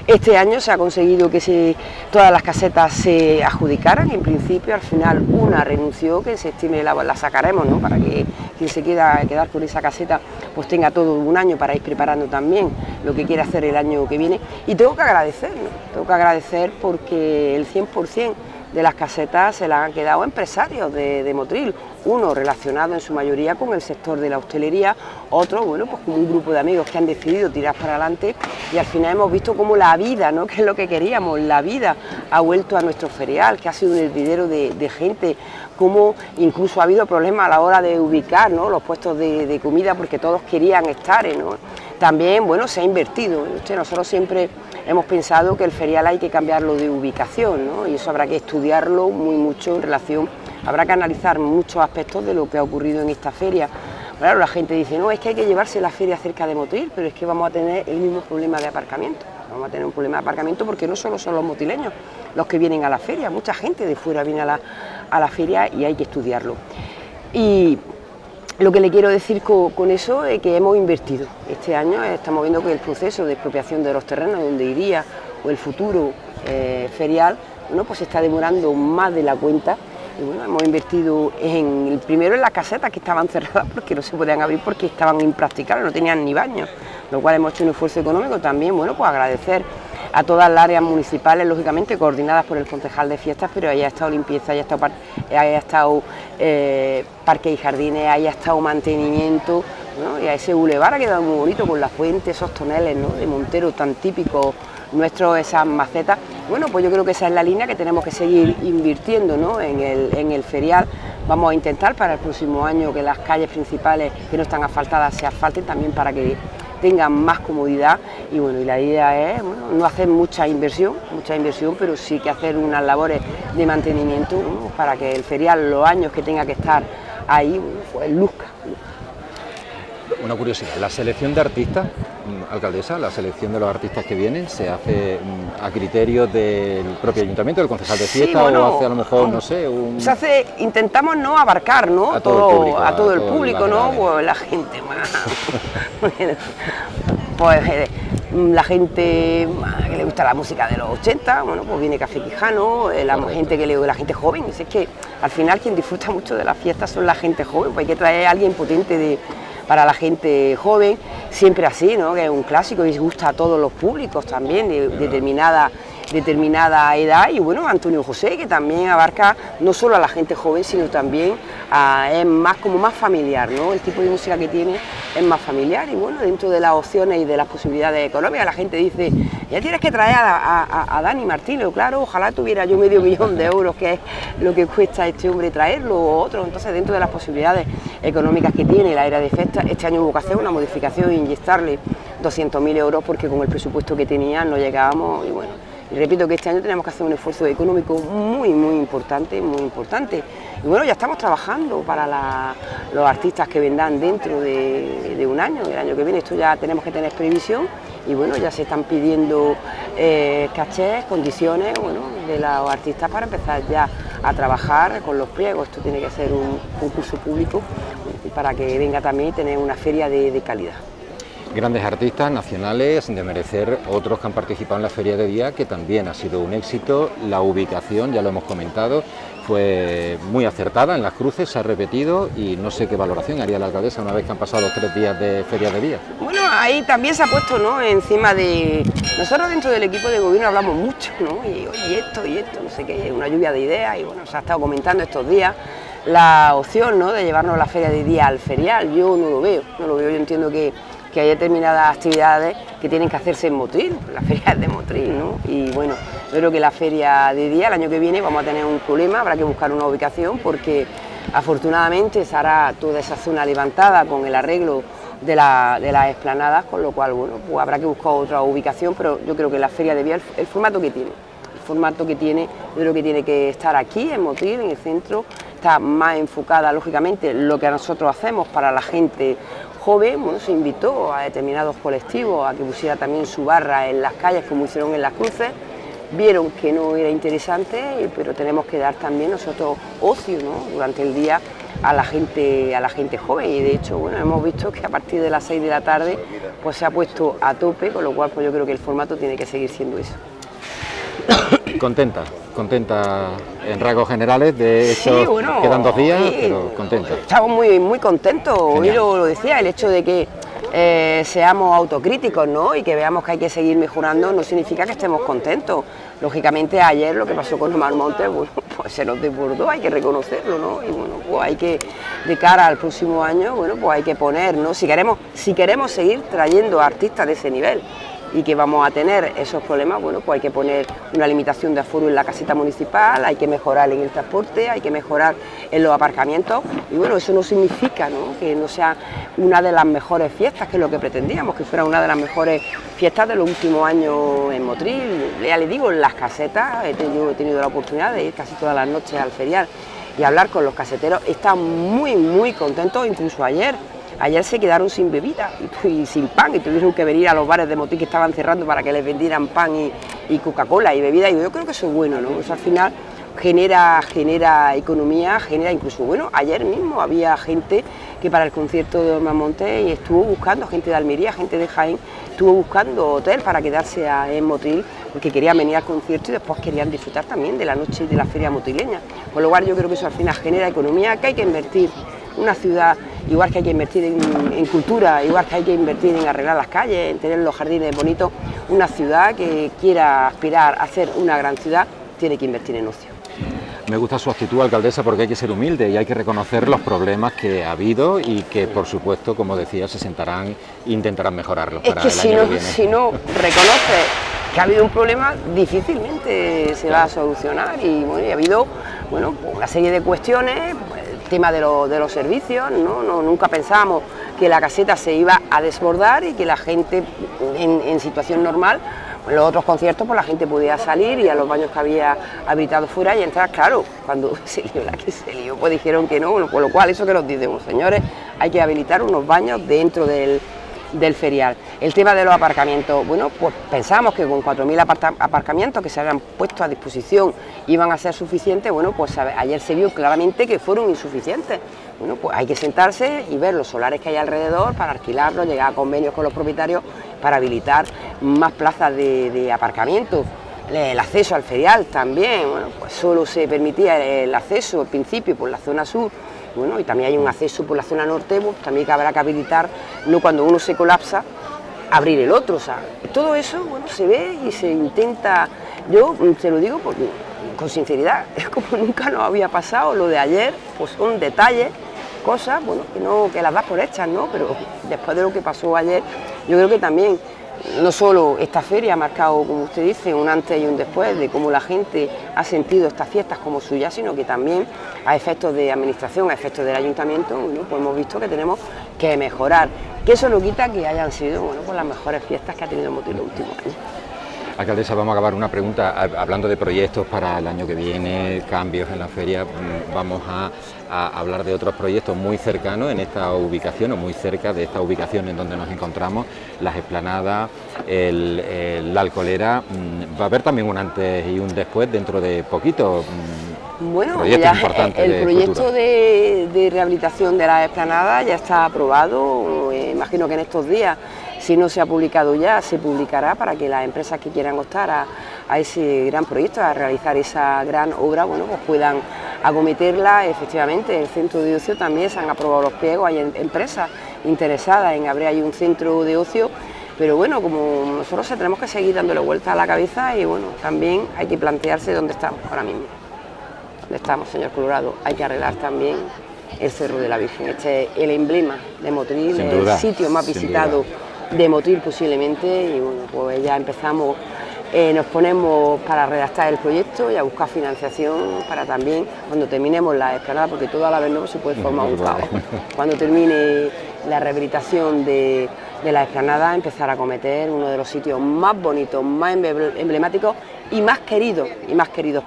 Este año se ha conseguido que todas las casetas se adjudicaran, en principio al final una renunció, que en septiembre la sacaremos, ¿no? Para que quien se quiera quedar con esa caseta pues tenga todo un año para ir preparando también lo que quiere hacer el año que viene. Y tengo que agradecer, ¿no? Tengo que agradecer porque el 100% de las casetas se las han quedado empresarios de Motril, uno relacionado en su mayoría con el sector de la hostelería, otro, bueno, pues con un grupo de amigos que han decidido tirar para adelante y al final hemos visto cómo la vida, ¿no? Que es lo que queríamos, la vida ha vuelto a nuestro ferial, que ha sido un hervidero de gente, cómo incluso ha habido problemas a la hora de ubicar, ¿no? Los puestos de comida porque todos querían estar, ¿no? También, bueno, se ha invertido, ¿no? Nosotros siempre hemos pensado que el ferial hay que cambiarlo de ubicación, ¿no? Y eso habrá que estudiarlo mucho en relación, habrá que analizar muchos aspectos de lo que ha ocurrido en esta feria. Claro, la gente dice, no, es que hay que llevarse la feria cerca de Motril, pero es que vamos a tener el mismo problema de aparcamiento. Vamos a tener un problema de aparcamiento porque no solo son los motrileños los que vienen a la feria, mucha gente de fuera viene a la feria y hay que estudiarlo. Y lo que le quiero decir con eso es que hemos invertido. Este año estamos viendo que el proceso de expropiación de los terrenos donde iría o el futuro ferial, bueno, pues se está demorando más de la cuenta. Y bueno, hemos invertido primero en las casetas que estaban cerradas porque no se podían abrir porque estaban impracticables, no tenían ni baños, lo cual hemos hecho un esfuerzo económico también, bueno, pues agradecer a todas las áreas municipales, lógicamente coordinadas por el concejal de fiestas, pero ahí ha estado limpieza, ahí ha estado parques y jardines, ahí ha estado mantenimiento, ¿no? Y a ese bulevar ha quedado muy bonito con las fuentes, esos toneles, ¿no? De Montero tan típicos nuestros, esas macetas. Bueno, pues yo creo que esa es la línea que tenemos que seguir invirtiendo, ¿no? en el ferial. Vamos a intentar para el próximo año que las calles principales que no están asfaltadas se asfalten también para que tengan más comodidad y bueno, y la idea es, bueno, no hacer mucha inversión, pero sí que hacer unas labores de mantenimiento, ¿no? Para que el ferial, los años que tenga que estar ahí, bueno, pues luzca.
Una curiosidad, la selección de artistas, alcaldesa, la selección de los artistas que vienen se hace a criterio del propio ayuntamiento, del concejal de fiesta, sí, bueno, o hace a lo mejor, no sé,
intentamos no abarcar, ¿no? A todo el público, ¿no? Pues la gente más pues la gente que le gusta la música de los 80, bueno, pues viene Café Quijano, la gente joven, es que al final quien disfruta mucho de las fiestas son la gente joven, pues hay que traer a alguien potente para la gente joven, siempre así, ¿no? Que es un clásico y gusta a todos los públicos también, de determinada edad, y bueno, Antonio José, que también abarca no solo a la gente joven, sino también es más familiar, ¿no? El tipo de música que tiene es más familiar y bueno, dentro de las opciones y de las posibilidades económicas, la gente dice, ya tienes que traer a Dani Martínez, claro, ojalá tuviera yo $500,000 euros, que es lo que cuesta este hombre traerlo o otro. Entonces, dentro de las posibilidades económicas que tiene la era de fiesta, este año hubo que hacer una modificación e inyectarle 200.000 euros porque con el presupuesto que tenía no llegábamos y bueno. Y repito que este año tenemos que hacer un esfuerzo económico muy importante. Y bueno, ya estamos trabajando para los artistas que vendrán dentro de un año, el año que viene, esto ya tenemos que tener previsión y bueno, ya se están pidiendo cachés, condiciones, bueno, de los artistas para empezar ya a trabajar con los pliegos. Esto tiene que ser un concurso público para que venga también y tener una feria de calidad.
Grandes artistas nacionales, de merecer otros que han participado en la Feria de Día, que también ha sido un éxito. La ubicación, ya lo hemos comentado, fue muy acertada en Las Cruces, se ha repetido y no sé qué valoración haría la alcaldesa una vez que han pasado los 3 días de Feria de Día.
Bueno, ahí también se ha puesto, ¿no?, encima de... Nosotros dentro del equipo de gobierno hablamos mucho, ¿no?, y esto, no sé qué, una lluvia de ideas, y bueno, se ha estado comentando estos días la opción, ¿no?, de llevarnos la Feria de Día al ferial. Yo no lo veo, yo entiendo que hay determinadas actividades que tienen que hacerse en Motril, la feria es de Motril, ¿no? Y bueno, yo creo que la Feria de Día el año que viene vamos a tener un problema, habrá que buscar una ubicación porque afortunadamente estará toda esa zona levantada con el arreglo de las explanadas, con lo cual, bueno, pues habrá que buscar otra ubicación, pero yo creo que la Feria de Día, el formato que tiene, yo creo que tiene que estar aquí en Motril, en el centro, está más enfocada, lógicamente, lo que nosotros hacemos para la gente joven. Bueno, se invitó a determinados colectivos a que pusiera también su barra en las calles, como hicieron en Las Cruces, vieron que no era interesante, pero tenemos que dar también nosotros ocio, ¿no?, durante el día a la gente joven, y de hecho, bueno, hemos visto que a partir de las 6 de la tarde pues se ha puesto a tope, con lo cual pues yo creo que el formato tiene que seguir siendo eso.
Contenta en rasgos generales de esto. Sí, bueno, quedan 2 días, pero contenta.
Estamos muy contentos. Hoy lo decía, el hecho de que seamos autocríticos, ¿no?, y que veamos que hay que seguir mejorando no significa que estemos contentos. Lógicamente ayer lo que pasó con Omar Montes, bueno, pues se nos desbordó, hay que reconocerlo, ¿no? Y bueno, pues hay que, de cara al próximo año, bueno, pues hay que poner, ¿no?, si queremos seguir trayendo artistas de ese nivel y que vamos a tener esos problemas, bueno, pues hay que poner una limitación de aforo en la caseta municipal, hay que mejorar en el transporte, hay que mejorar en los aparcamientos, y bueno, eso no significa, ¿no?, que no sea una de las mejores fiestas, que es lo que pretendíamos, que fuera una de las mejores fiestas de los últimos años en Motril. Ya les digo, en las casetas, he tenido la oportunidad de ir casi todas las noches al ferial y hablar con los caseteros, están muy contentos, incluso ayer se quedaron sin bebida y sin pan, y tuvieron que venir a los bares de Motril que estaban cerrando para que les vendieran pan y Coca-Cola y bebida, y yo creo que eso es bueno, ¿no? Eso al final genera economía, genera incluso, bueno, ayer mismo había gente que para el concierto de Omar Montes estuvo buscando, gente de Almería, gente de Jaén, estuvo buscando hotel para quedarse en Motril, porque querían venir al concierto y después querían disfrutar también de la noche y de la feria motrileña. Con lo cual yo creo que eso al final genera economía, que hay que invertir. Una ciudad, igual que hay que invertir en cultura, igual que hay que invertir en arreglar las calles, en tener los jardines bonitos, una ciudad que quiera aspirar a ser una gran ciudad tiene que invertir en ocio.
Me gusta su actitud, alcaldesa, porque hay que ser humilde y hay que reconocer los problemas que ha habido y que, por supuesto, como decía, se sentarán e intentarán mejorarlos para el año que viene.
Si no reconoce que ha habido un problema, difícilmente se va a solucionar, y bueno, ha habido, bueno, una serie de cuestiones. El tema de los servicios, ¿no? Nunca pensábamos que la caseta se iba a desbordar y que la gente en situación normal, en los otros conciertos, pues la gente podía salir y a los baños que había habilitados fuera y entrar. Claro, cuando se lió la que se lió, pues dijeron que no, bueno, con lo cual eso que nos dicen, señores, hay que habilitar unos baños dentro del ferial. El tema de los aparcamientos, bueno, pues pensábamos que con 4.000 aparcamientos que se habían puesto a disposición iban a ser suficientes. Bueno, pues ayer se vio claramente que fueron insuficientes. Bueno, pues hay que sentarse y ver los solares que hay alrededor para alquilarlos, llegar a convenios con los propietarios para habilitar más plazas de aparcamiento. El acceso al ferial también, bueno, pues solo se permitía el acceso al principio por la zona sur. Bueno, y también hay un acceso por la zona norte, pues también que habrá que habilitar, no cuando uno se colapsa, abrir el otro. O sea, todo eso, bueno, se ve y se intenta. Yo se lo digo con sinceridad, es como nunca nos había pasado. Lo de ayer, pues son detalles, cosas, bueno, que las das por hechas, ¿no? Pero después de lo que pasó ayer, yo creo que también, no solo esta feria ha marcado, como usted dice, un antes y un después de cómo la gente ha sentido estas fiestas como suyas, sino que también a efectos de administración, a efectos del ayuntamiento, bueno, pues hemos visto que tenemos que mejorar, que eso no quita que hayan sido, bueno, pues las mejores fiestas que ha tenido Motril los últimos años.
Alcaldesa, vamos a acabar una pregunta, hablando de proyectos para el año que viene, cambios en la feria, vamos a hablar de otros proyectos muy cercanos en esta ubicación, o muy cerca de esta ubicación en donde nos encontramos, las explanadas, la Alcolera. Va a haber también un antes y un después dentro de poquito.
Bueno, ya el proyecto de rehabilitación de las explanadas ya está aprobado. Imagino que en estos días Si no se ha publicado ya, se publicará para que las empresas que quieran optar a ese gran proyecto, a realizar esa gran obra, bueno, pues puedan acometerla. Efectivamente, el centro de ocio también se han aprobado los pliegos, hay empresas interesadas en abrir ahí un centro de ocio, pero bueno, como nosotros tenemos que seguir dándole vuelta a la cabeza y bueno, también hay que plantearse dónde estamos ahora mismo. ¿Dónde estamos, señor Colorado? Hay que arreglar también el Cerro de la Virgen. Este es el emblema de Motril, el sitio más visitado de Motril posiblemente, y bueno, pues ya empezamos, nos ponemos para redactar el proyecto y a buscar financiación para también, cuando terminemos la explanada, porque todo a la vez no se puede formar un caos, cuando termine la rehabilitación de la explanada, empezar a acometer uno de los sitios más bonitos, más emblemáticos y más queridos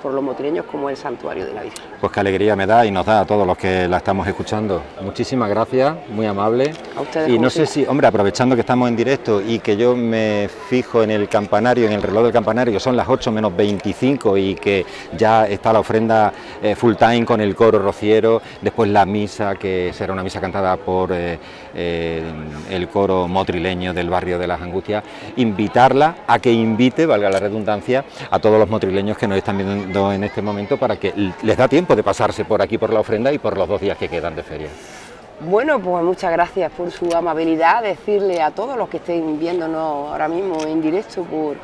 por los motrileños, como el Santuario de la Virgen.
Pues qué alegría me da y nos da a todos los que la estamos escuchando. Muchísimas gracias, muy amable.
A ustedes.
Y no sé si, hombre, aprovechando que estamos en directo y que yo me fijo en el campanario, en el reloj del campanario, que son las 8 menos 25 y que ya está la ofrenda full time con el coro rociero, después la misa, que será una misa cantada por el coro motrileño del barrio de Las Angustias, invitarla a que invite, valga la redundancia, a todos los motrileños que nos están viendo en este momento, para que les da tiempo de pasarse por aquí por la ofrenda y por los 2 días que quedan de feria.
Bueno, pues muchas gracias por su amabilidad, decirle a todos los que estén viéndonos ahora mismo en directo por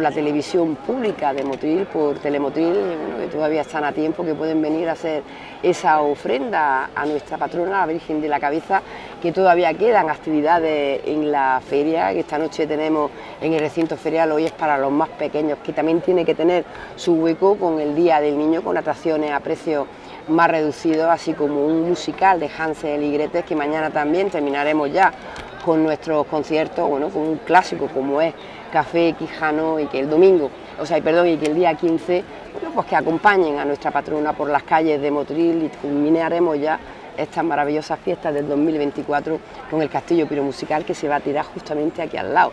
la televisión pública de Motril, por Telemotril, bueno, que todavía están a tiempo, que pueden venir a hacer esa ofrenda a nuestra patrona, la Virgen de la Cabeza, que todavía quedan actividades en la feria, que esta noche tenemos en el recinto ferial. Hoy es para los más pequeños, que también tiene que tener su hueco con el Día del Niño, con atracciones a precios más reducidos, así como un musical de Hansel y Gretel, que mañana también terminaremos ya con nuestros conciertos, bueno, con un clásico como es Café Quijano, y que el domingo, y que el día 15, bueno, pues que acompañen a nuestra patrona por las calles de Motril, y culminaremos ya estas maravillosas fiestas del 2024 con el castillo piromusical, que se va a tirar justamente aquí al lado.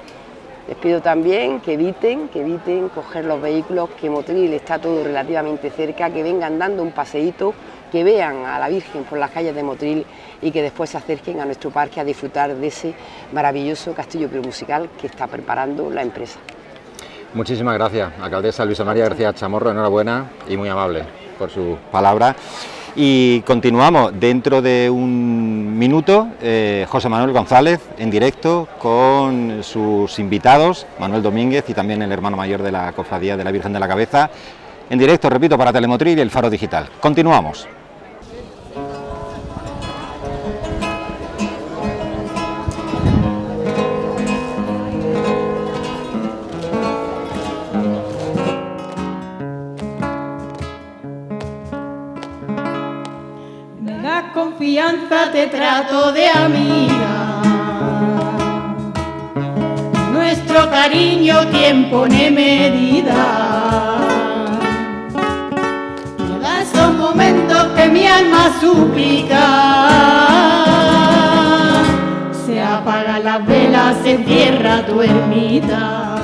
Les pido también que eviten coger los vehículos, que Motril está todo relativamente cerca, que vengan dando un paseíto, que vean a la Virgen por las calles de Motril y que después se acerquen a nuestro parque a disfrutar de ese maravilloso castillo piromusical que está preparando la empresa.
Muchísimas gracias, alcaldesa Luisa María García Chamorro, enhorabuena y muy amable por sus palabras. Y continuamos dentro de un minuto, José Manuel González en directo con sus invitados, Manuel Domínguez y también el hermano mayor de la Cofradía de la Virgen de la Cabeza, en directo, repito, para Telemotril y el Faro Digital. Continuamos.
Confianza, te trato de amiga, nuestro cariño tiempo ni medida. Llegan esos momentos que mi alma suplica, se apagan las velas, se cierra tu ermita.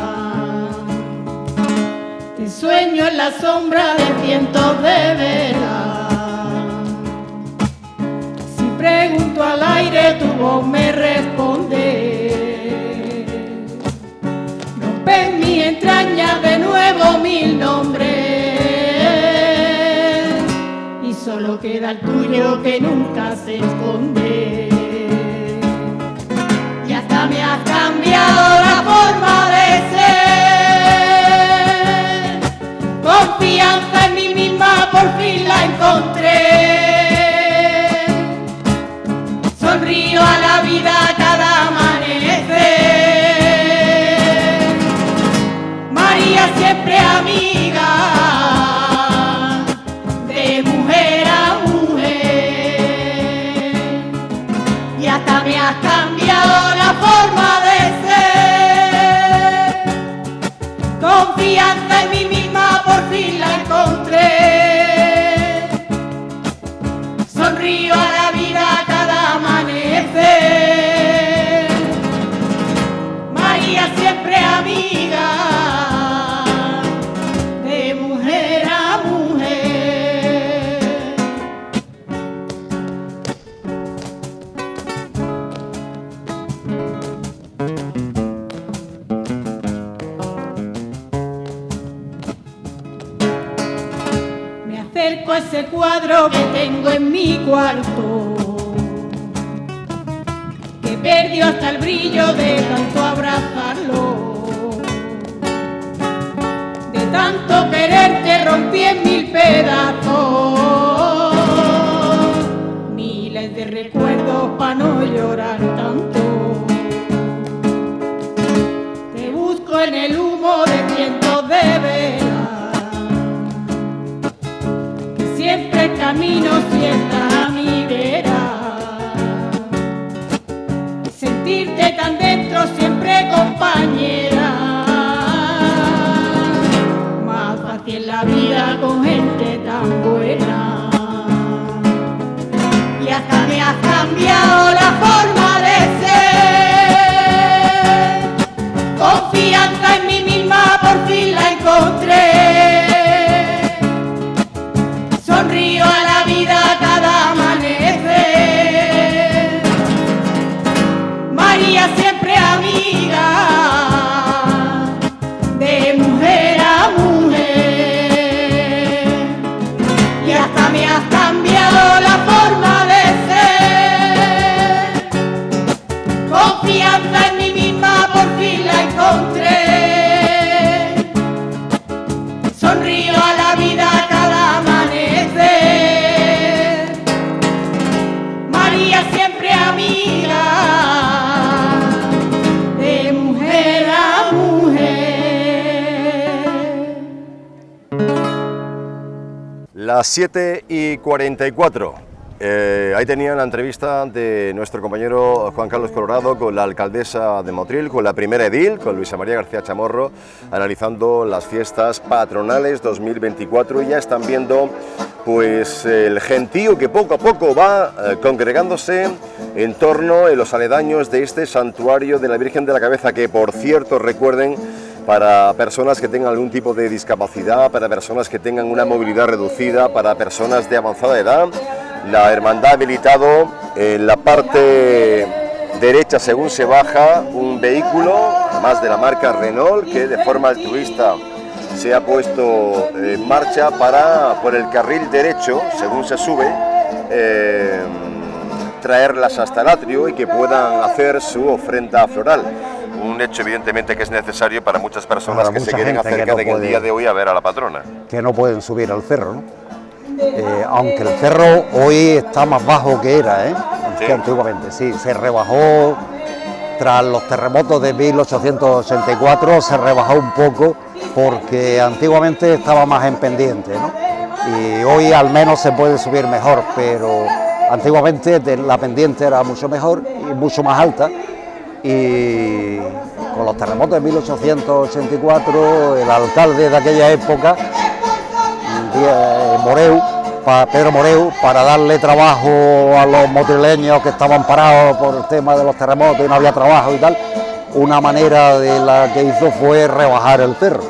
Te sueño en la sombra de cientos de velas. Pregunto al aire, tu voz me responde. Rompe en mi entraña de nuevo 1000 nombres, y solo queda el tuyo que nunca se esconde. Y hasta me has cambiado la forma de ser. Confianza en mí misma por fin la encontré. Sonrío a la vida cada amanecer. María siempre amiga, de mujer a mujer. ese cuadro que tengo en mi cuarto, que perdió hasta el brillo de tanto abrazarlo. De tanto quererte rompí en mil pedazos, miles de recuerdos para no llorar tanto. Te busco en el humo de cientos de velas, siempre camino sienta a mi vera. Sentirte tan dentro siempre compañera, más fácil la vida con gente tan buena. Y hasta me has cambiado la forma de ser, confianza en mí misma por fin la encontré. Sonrío a la vida cada amanecer, María siempre amiga, de mujer a mujer. Y hasta me has cambiado la forma de ser, confianza en mí misma por fin la encontré. Sonrío a la vida cada amanecer, María siempre amiga, de mujer a mujer.
Las 7:44. Ahí tenían la entrevista de nuestro compañero Juan Carlos Colorado con la alcaldesa de Motril, con la primera edil, con Luisa María García Chamorro, analizando las fiestas patronales 2024, y ya están viendo pues el gentío que poco a poco va congregándose en torno en los aledaños de este santuario de la Virgen de la Cabeza, que por cierto, recuerden, para personas que tengan algún tipo de discapacidad, para personas que tengan una movilidad reducida, para personas de avanzada edad, la hermandad ha habilitado en la parte derecha, según se baja, un vehículo, además de la marca Renault, que de forma altruista se ha puesto en marcha para, por el carril derecho, según se sube, traerlas hasta el atrio y que puedan hacer su ofrenda floral. Un hecho evidentemente que es necesario para muchas personas que se quieren acercar en el día de hoy a ver a la patrona.
Que no pueden subir al cerro, ¿no? Aunque el cerro hoy está más bajo que era, que antiguamente, sí, se rebajó tras los terremotos de 1884, se rebajó un poco porque antiguamente estaba más en pendiente, ¿no? Y hoy al menos se puede subir mejor, pero antiguamente la pendiente era mucho mejor y mucho más alta, y con los terremotos de 1884 el alcalde de aquella época, Pedro Moreu, para darle trabajo a los motrileños que estaban parados por el tema de los terremotos y no había trabajo y tal, una manera de la que hizo fue rebajar el cerro,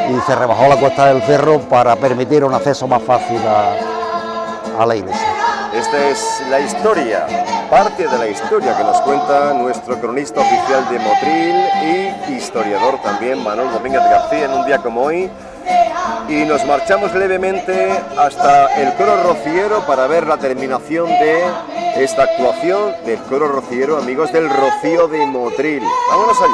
y se rebajó la cuesta del cerro para permitir un acceso más fácil a la iglesia.
Esta es la historia, parte de la historia que nos cuenta nuestro cronista oficial de Motril y historiador también, Manuel Domínguez García, en un día como hoy. Y nos marchamos levemente hasta el coro rociero para ver la terminación de esta actuación del coro rociero, amigos del Rocío de Motril. Vámonos allí.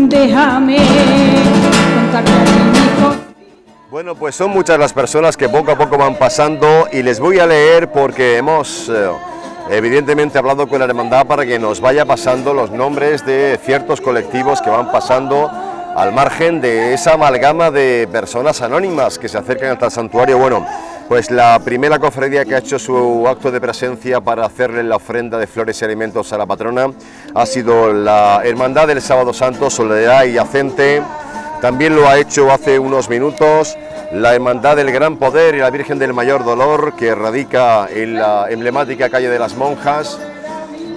Déjame contarte a ti.
Bueno, pues son muchas las personas que poco a poco van pasando y les voy a leer porque hemos evidentemente hablado con la hermandad para que nos vaya pasando los nombres de ciertos colectivos que van pasando al margen de esa amalgama de personas anónimas que se acercan hasta el santuario. Bueno, pues la primera cofradía que ha hecho su acto de presencia para hacerle la ofrenda de flores y alimentos a la patrona ha sido la Hermandad del Sábado Santo, Soledad y Yacente. También lo ha hecho hace unos minutos la Hermandad del Gran Poder y la Virgen del Mayor Dolor, que radica en la emblemática calle de las Monjas.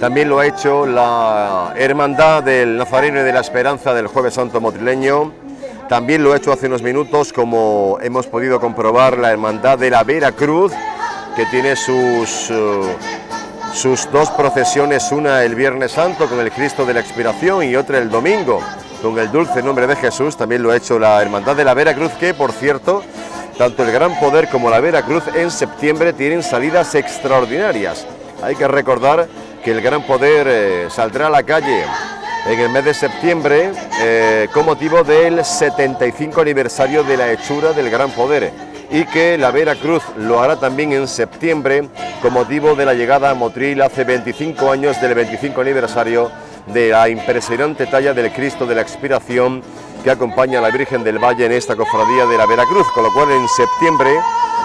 También lo ha hecho la Hermandad del Nazareno y de la Esperanza del Jueves Santo Motrileño. También lo ha hecho hace unos minutos, como hemos podido comprobar, la Hermandad de la Vera Cruz, que tiene sus dos procesiones, una el Viernes Santo con el Cristo de la Expiración y otra el domingo con el Dulce Nombre de Jesús. También lo ha hecho la Hermandad de la Vera Cruz, que por cierto, tanto el Gran Poder como la Vera Cruz en septiembre tienen salidas extraordinarias. Hay que recordar que el Gran Poder saldrá a la calle en el mes de septiembre con motivo del 75 aniversario de la hechura del Gran Poder, y que la Vera Cruz lo hará también en septiembre con motivo de la llegada a Motril hace 25 años del 25 aniversario de la impresionante talla del Cristo de la Expiración que acompaña a la Virgen del Valle en esta cofradía de la Vera Cruz, con lo cual en septiembre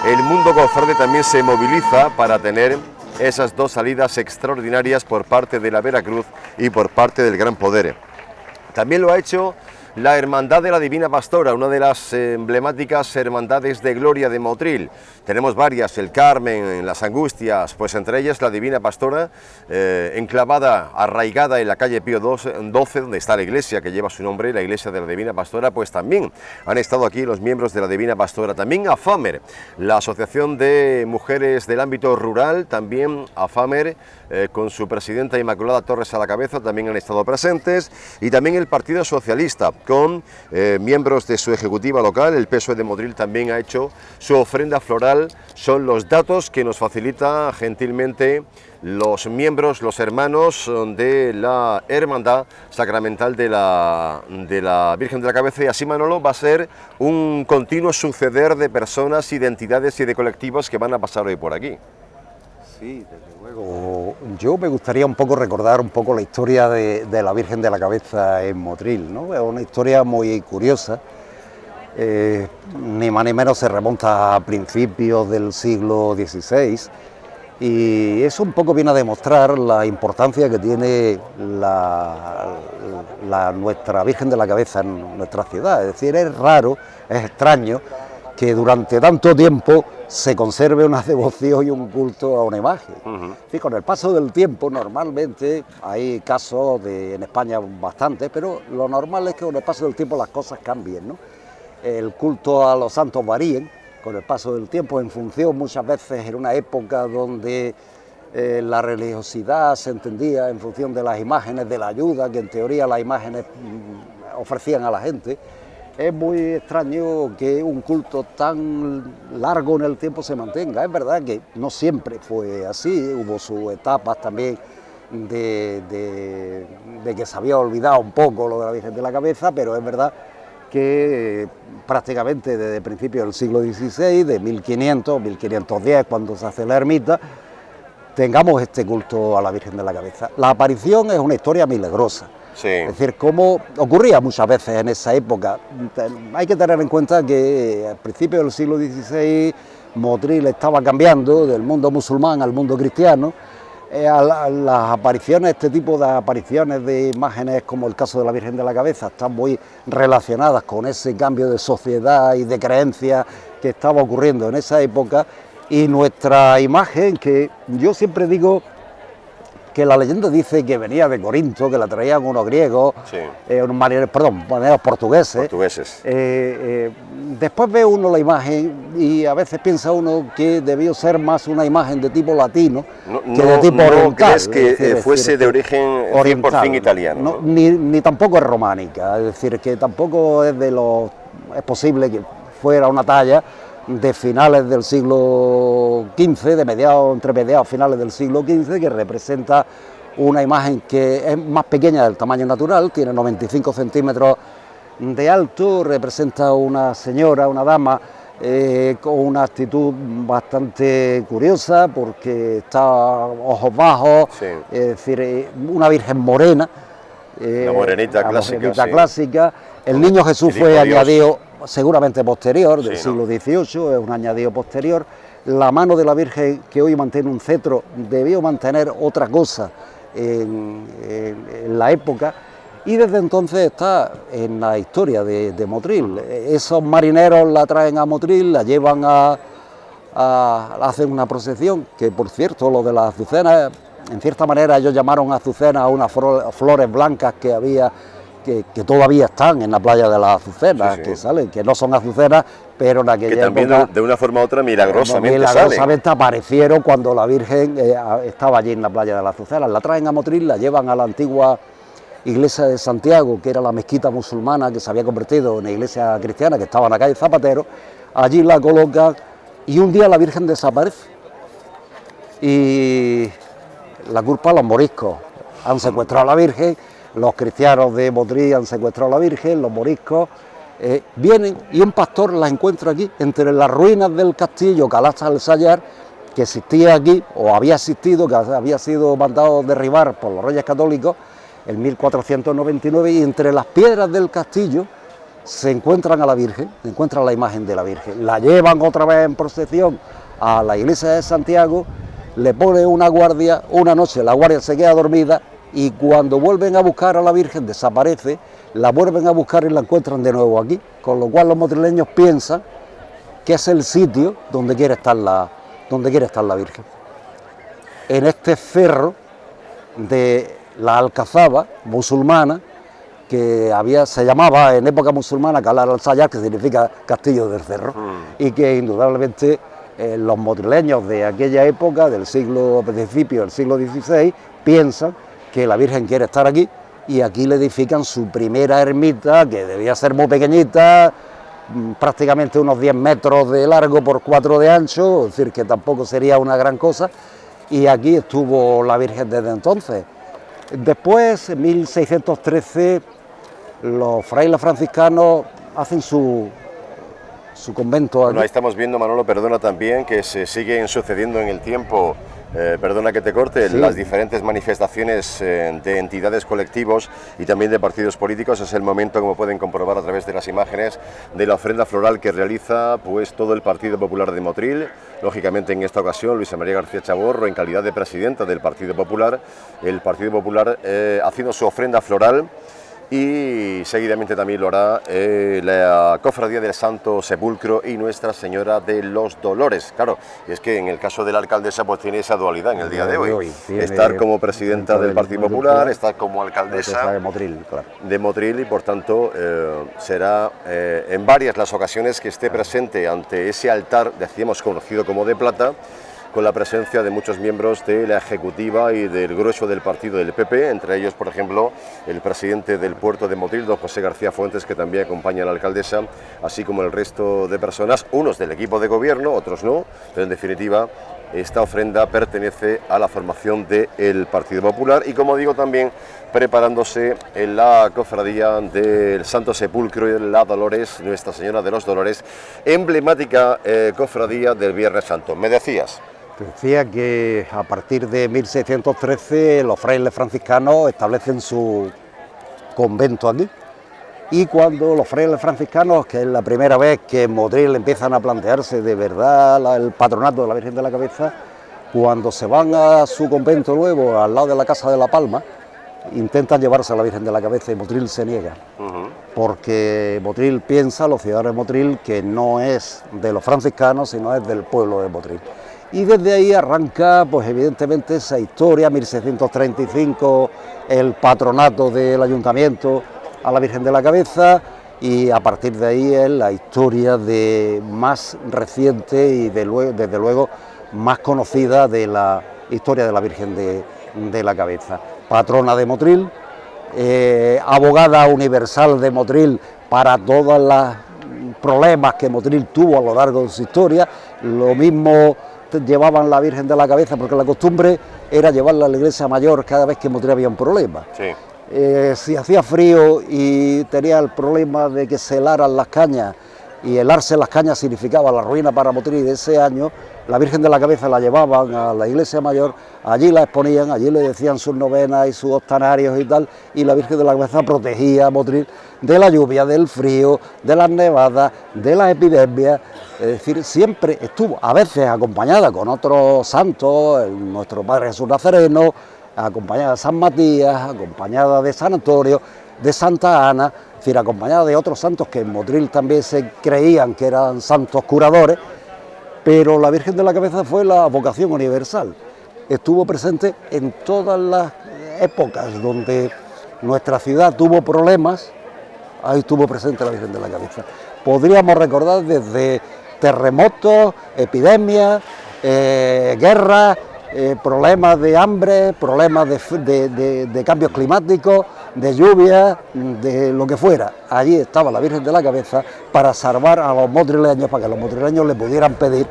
el mundo cofrade también se moviliza para tener esas dos salidas extraordinarias por parte de la Vera Cruz y por parte del Gran Poder. También lo ha hecho la Hermandad de la Divina Pastora, una de las emblemáticas hermandades de gloria de Motril. Tenemos varias, el Carmen, las Angustias, pues entre ellas la Divina Pastora, enclavada, arraigada en la calle Pío XII, donde está la iglesia que lleva su nombre, la iglesia de la Divina Pastora. Pues también han estado aquí los miembros de la Divina Pastora. También AFAMER, la Asociación de Mujeres del Ámbito Rural, también AFAMER, con su presidenta Inmaculada Torres a la cabeza, también han estado presentes, y también el Partido Socialista, con miembros de su ejecutiva local. El PSOE de Motril también ha hecho su ofrenda floral. Son los datos que nos facilita gentilmente los miembros, los hermanos de la Hermandad Sacramental de la Virgen de la Cabeza. Y así, Manolo, va a ser un continuo suceder de personas, identidades y de colectivos que van a pasar hoy por aquí.
Sí, desde luego. Yo me gustaría un poco recordar un poco la historia de la Virgen de la Cabeza en Motril, ¿no? Es una historia muy curiosa, ni más ni menos se remonta a principios del siglo XVI, y eso un poco viene a demostrar la importancia que tiene nuestra Virgen de la Cabeza en nuestra ciudad. Es decir, es raro, es extraño que durante tanto tiempo se conserve una devoción y un culto a una imagen. Sí, con el paso del tiempo, normalmente, hay casos en España bastantes, pero lo normal es que con el paso del tiempo las cosas cambien, ¿no? El culto a los santos varíen con el paso del tiempo, en función muchas veces en una época donde la religiosidad se entendía en función de las imágenes, de la ayuda que en teoría las imágenes ofrecían a la gente. Es muy extraño que un culto tan largo en el tiempo se mantenga. Es verdad que no siempre fue así, hubo sus etapas también de que se había olvidado un poco lo de la Virgen de la Cabeza, pero es verdad que prácticamente desde principios del siglo XVI, de 1500, 1510, cuando se hace la ermita, tengamos este culto a la Virgen de la Cabeza. La aparición es una historia milagrosa.
Sí.
Es decir, como ocurría muchas veces en esa época. Hay que tener en cuenta que al principio del siglo XVI Motril estaba cambiando del mundo musulmán al mundo cristiano. Las apariciones, este tipo de apariciones de imágenes, como el caso de la Virgen de la Cabeza, están muy relacionadas con ese cambio de sociedad y de creencias que estaba ocurriendo en esa época. Y nuestra imagen, que yo siempre digo que la leyenda dice que venía de Corinto, que la traían unos griegos,
Sí.
Unos marineros portugueses. Después ve uno la imagen y a veces piensa uno que debió ser más una imagen de tipo latino que de tipo oriental.
¿No crees que
es decir,
fuese de origen 100% italiano?
No, ni tampoco es románica, es decir, que tampoco es es posible que fuera una talla de finales del siglo XV, entre mediados finales del siglo XV, que representa una imagen que es más pequeña del tamaño natural, tiene 95 centímetros de alto, representa una señora, una dama, con una actitud bastante curiosa, porque está ojos bajos,
Sí.
es decir, una virgen morena,
La morenita clásica,
morenita
sí.
clásica. El niño Jesús
El
fue
Hijo Dios.
añadido seguramente posterior, del
Sí,
siglo XVIII, es un añadido posterior. La mano de la Virgen, que hoy mantiene un cetro, debió mantener otra cosa en la época. y desde entonces está en la historia de Motril. Esos marineros la traen a Motril, la llevan hacen una procesión, que por cierto, lo de las azucenas, en cierta manera ellos llamaron azucenas a unas flores blancas que había, que todavía están en la playa de las Azucenas, sí, sí, que salen, que no son azucenas, pero en aquella
que también
época,
de una forma u otra milagrosamente
aparecieron cuando la Virgen estaba allí en la playa de las Azucenas. La traen a Motril, la llevan a la antigua iglesia de Santiago, que era la mezquita musulmana que se había convertido en iglesia cristiana, que estaba en la calle Zapatero. Allí la colocan y un día la Virgen desaparece y la culpa los moriscos. Han secuestrado a la Virgen, los cristianos de Motril han secuestrado a la Virgen, los moriscos vienen y un pastor la encuentra aquí, entre las ruinas del castillo Calasta del Sayar, que existía aquí, o había existido, que había sido mandado derribar por los reyes católicos en 1499, y entre las piedras del castillo se encuentran a la Virgen, se encuentran la imagen de la Virgen. La llevan otra vez en procesión a la iglesia de Santiago, le pone una guardia, una noche la guardia se queda dormida, y cuando vuelven a buscar a la Virgen desaparece, la vuelven a buscar y la encuentran de nuevo aquí, con lo cual los motrileños piensan que es el sitio donde quiere estar la Virgen. En este cerro de la Alcazaba musulmana, que se llamaba en época musulmana Calar al-Sayar, que significa Castillo del Cerro, y que indudablemente los motrileños de aquella época, principio del siglo XVI, piensan que la Virgen quiere estar aquí, y aquí le edifican su primera ermita, que debía ser muy pequeñita, prácticamente unos 10 metros de largo por 4 de ancho, es decir, que tampoco sería una gran cosa, y aquí estuvo la Virgen desde entonces. Después, en 1613, los frailes franciscanos hacen su convento aquí.
Bueno, ahí estamos viendo, Manolo, perdona también, que se siguen sucediendo en el tiempo, perdona que te corte, sí, las diferentes manifestaciones de entidades, colectivos y también de partidos políticos. Es el momento, como pueden comprobar a través de las imágenes, de la ofrenda floral que realiza pues todo el Partido Popular de Motril. Lógicamente, en esta ocasión, Luisa María García Chaborro, en calidad de presidenta del Partido Popular, el Partido Popular haciendo su ofrenda floral. Y seguidamente también lo hará la Cofradía del Santo Sepulcro y Nuestra Señora de los Dolores. Claro, y es que en el caso de la alcaldesa pues tiene esa dualidad en el día de hoy. Estar como presidenta del Partido Popular, estar como alcaldesa de Motril, y por tanto será en varias las ocasiones que esté presente ante ese altar, decíamos, conocido como de plata, con la presencia de muchos miembros de la ejecutiva y del grueso del partido del PP, entre ellos, por ejemplo, el presidente del puerto de Motril, don José García Fuentes, que también acompaña a la alcaldesa, así como el resto de personas, unos del equipo de gobierno, otros no, pero en definitiva esta ofrenda pertenece a la formación del Partido Popular, y como digo, también preparándose en la cofradía del Santo Sepulcro y de la Dolores, Nuestra Señora de los Dolores, emblemática cofradía del Viernes Santo. ¿Me decías?
Decía que a partir de 1613 los frailes franciscanos establecen su convento aquí, y cuando los frailes franciscanos, que es la primera vez que en Motril empiezan a plantearse de verdad el patronato de la Virgen de la Cabeza, cuando se van a su convento nuevo al lado de la Casa de la Palma, intentan llevarse a la Virgen de la Cabeza y Motril se niega, porque Motril piensa, los ciudadanos de Motril, que no es de los franciscanos, sino es del pueblo de Motril. Y desde ahí arranca, pues evidentemente, esa historia, 1635, el patronato del ayuntamiento a la Virgen de la Cabeza, y a partir de ahí es la historia más reciente y desde luego más conocida de la historia de la Virgen de la Cabeza. Patrona de Motril, abogada universal de Motril para todos los problemas que Motril tuvo a lo largo de su historia. Lo mismo llevaban la Virgen de la Cabeza, porque la costumbre era llevarla a la iglesia mayor cada vez que en Motril había un problema. Sí. Si hacía frío y tenía el problema de que se helaran las cañas, y helarse las cañas significaba la ruina para Motril de ese año, la Virgen de la Cabeza la llevaban a la iglesia mayor, allí la exponían, allí le decían sus novenas y sus octanarios y tal, y la Virgen de la Cabeza protegía a Motril de la lluvia, del frío, de las nevadas, de las epidemias. Es decir, siempre estuvo, a veces acompañada con otros santos, nuestro Padre Jesús Nazareno, acompañada de San Matías, acompañada de San Antonio, de Santa Ana, es decir, acompañada de otros santos que en Motril también se creían que eran santos curadores, pero la Virgen de la Cabeza fue la vocación universal. Estuvo presente en todas las épocas donde nuestra ciudad tuvo problemas, ahí estuvo presente la Virgen de la Cabeza. Podríamos recordar desde terremotos, epidemias, guerras, problemas de hambre, problemas de cambios climáticos, de lluvia, de lo que fuera. Allí estaba la Virgen de la Cabeza para salvar a los motrileños, para que los motrileños le pudieran pedir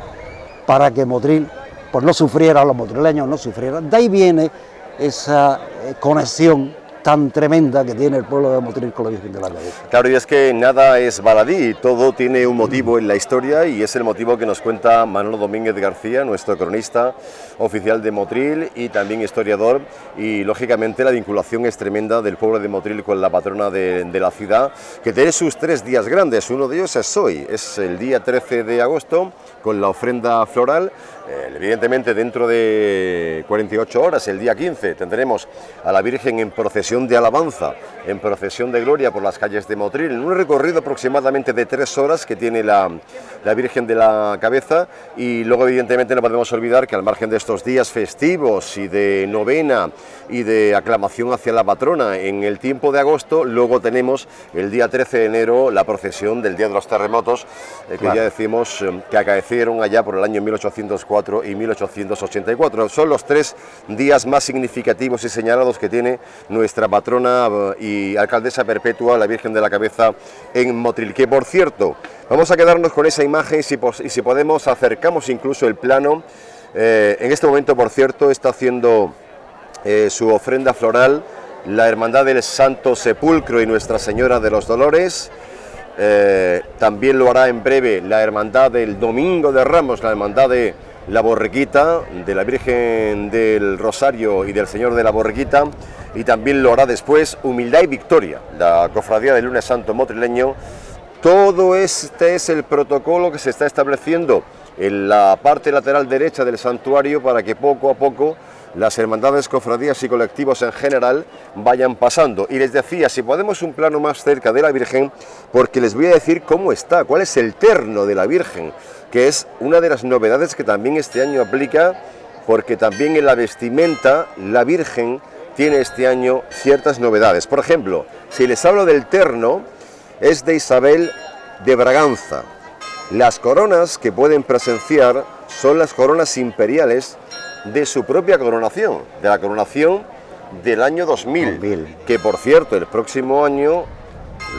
para que Motril pues no sufriera, los motrileños no sufrieran. De ahí viene esa conexión tan tremenda que tiene el pueblo de Motril con la Virgen de la Cabeza.
Claro, y es que nada es baladí, todo tiene un motivo en la historia y es el motivo que nos cuenta Manolo Domínguez García, nuestro cronista oficial de Motril y también historiador, y lógicamente la vinculación es tremenda del pueblo de Motril con la patrona de la ciudad, que tiene sus 3 días grandes. Uno de ellos es hoy, es el día 13 de agosto con la ofrenda floral. Evidentemente dentro de 48 horas, el día 15, tendremos a la Virgen en procesión de alabanza, en procesión de gloria por las calles de Motril, en un recorrido aproximadamente de 3 horas que tiene la Virgen de la Cabeza. Y luego evidentemente no podemos olvidar que al margen de estos días festivos y de novena y de aclamación hacia la patrona en el tiempo de agosto, luego tenemos el día 13 de enero la procesión del Día de los Terremotos, que claro, ya decimos que acaecieron allá por el año 1804 y 1884. Son los 3 días más significativos y señalados que tiene nuestra patrona y alcaldesa perpetua, la Virgen de la Cabeza, en Motril. Que por cierto, vamos a quedarnos con esa imagen y si podemos acercamos incluso el plano. En este momento, por cierto, está haciendo su ofrenda floral la Hermandad del Santo Sepulcro y Nuestra Señora de los Dolores. También lo hará en breve la Hermandad del Domingo de Ramos, la Hermandad de la Borriquita, de la Virgen del Rosario y del Señor de la Borriquita, y también lo hará después Humildad y Victoria, la Cofradía del Lunes Santo motrileño. Todo este es el protocolo que se está estableciendo en la parte lateral derecha del santuario para que poco a poco las hermandades, cofradías y colectivos en general vayan pasando. Y les decía, si podemos un plano más cerca de la Virgen, porque les voy a decir cómo está, cuál es el terno de la Virgen, que es una de las novedades que también este año aplica, porque también en la vestimenta la Virgen tiene este año ciertas novedades. Por ejemplo, si les hablo del terno, es de Isabel de Braganza. Las coronas que pueden presenciar son las coronas imperiales de su propia coronación, de la coronación del año 2000, que por cierto el próximo año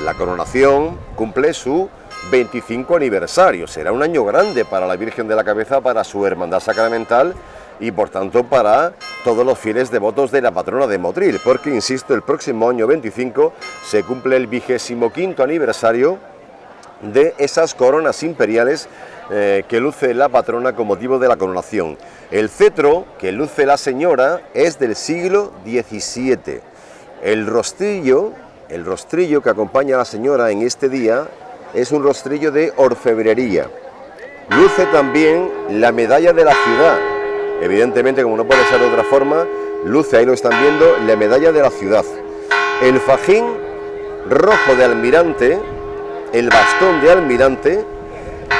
la coronación cumple su 25 aniversario, será un año grande para la Virgen de la Cabeza, para su hermandad sacramental y por tanto para todos los fieles devotos de la patrona de Motril, porque insisto, el próximo año 25 se cumple el 25º aniversario de esas coronas imperiales que luce la patrona con motivo de la coronación. El cetro que luce la señora es del siglo XVII. El rostrillo que acompaña a la señora en este día es un rostrillo de orfebrería. Luce también la medalla de la ciudad. Evidentemente, como no puede ser de otra forma, luce, ahí lo están viendo, la medalla de la ciudad. El fajín rojo de almirante, el bastón de almirante,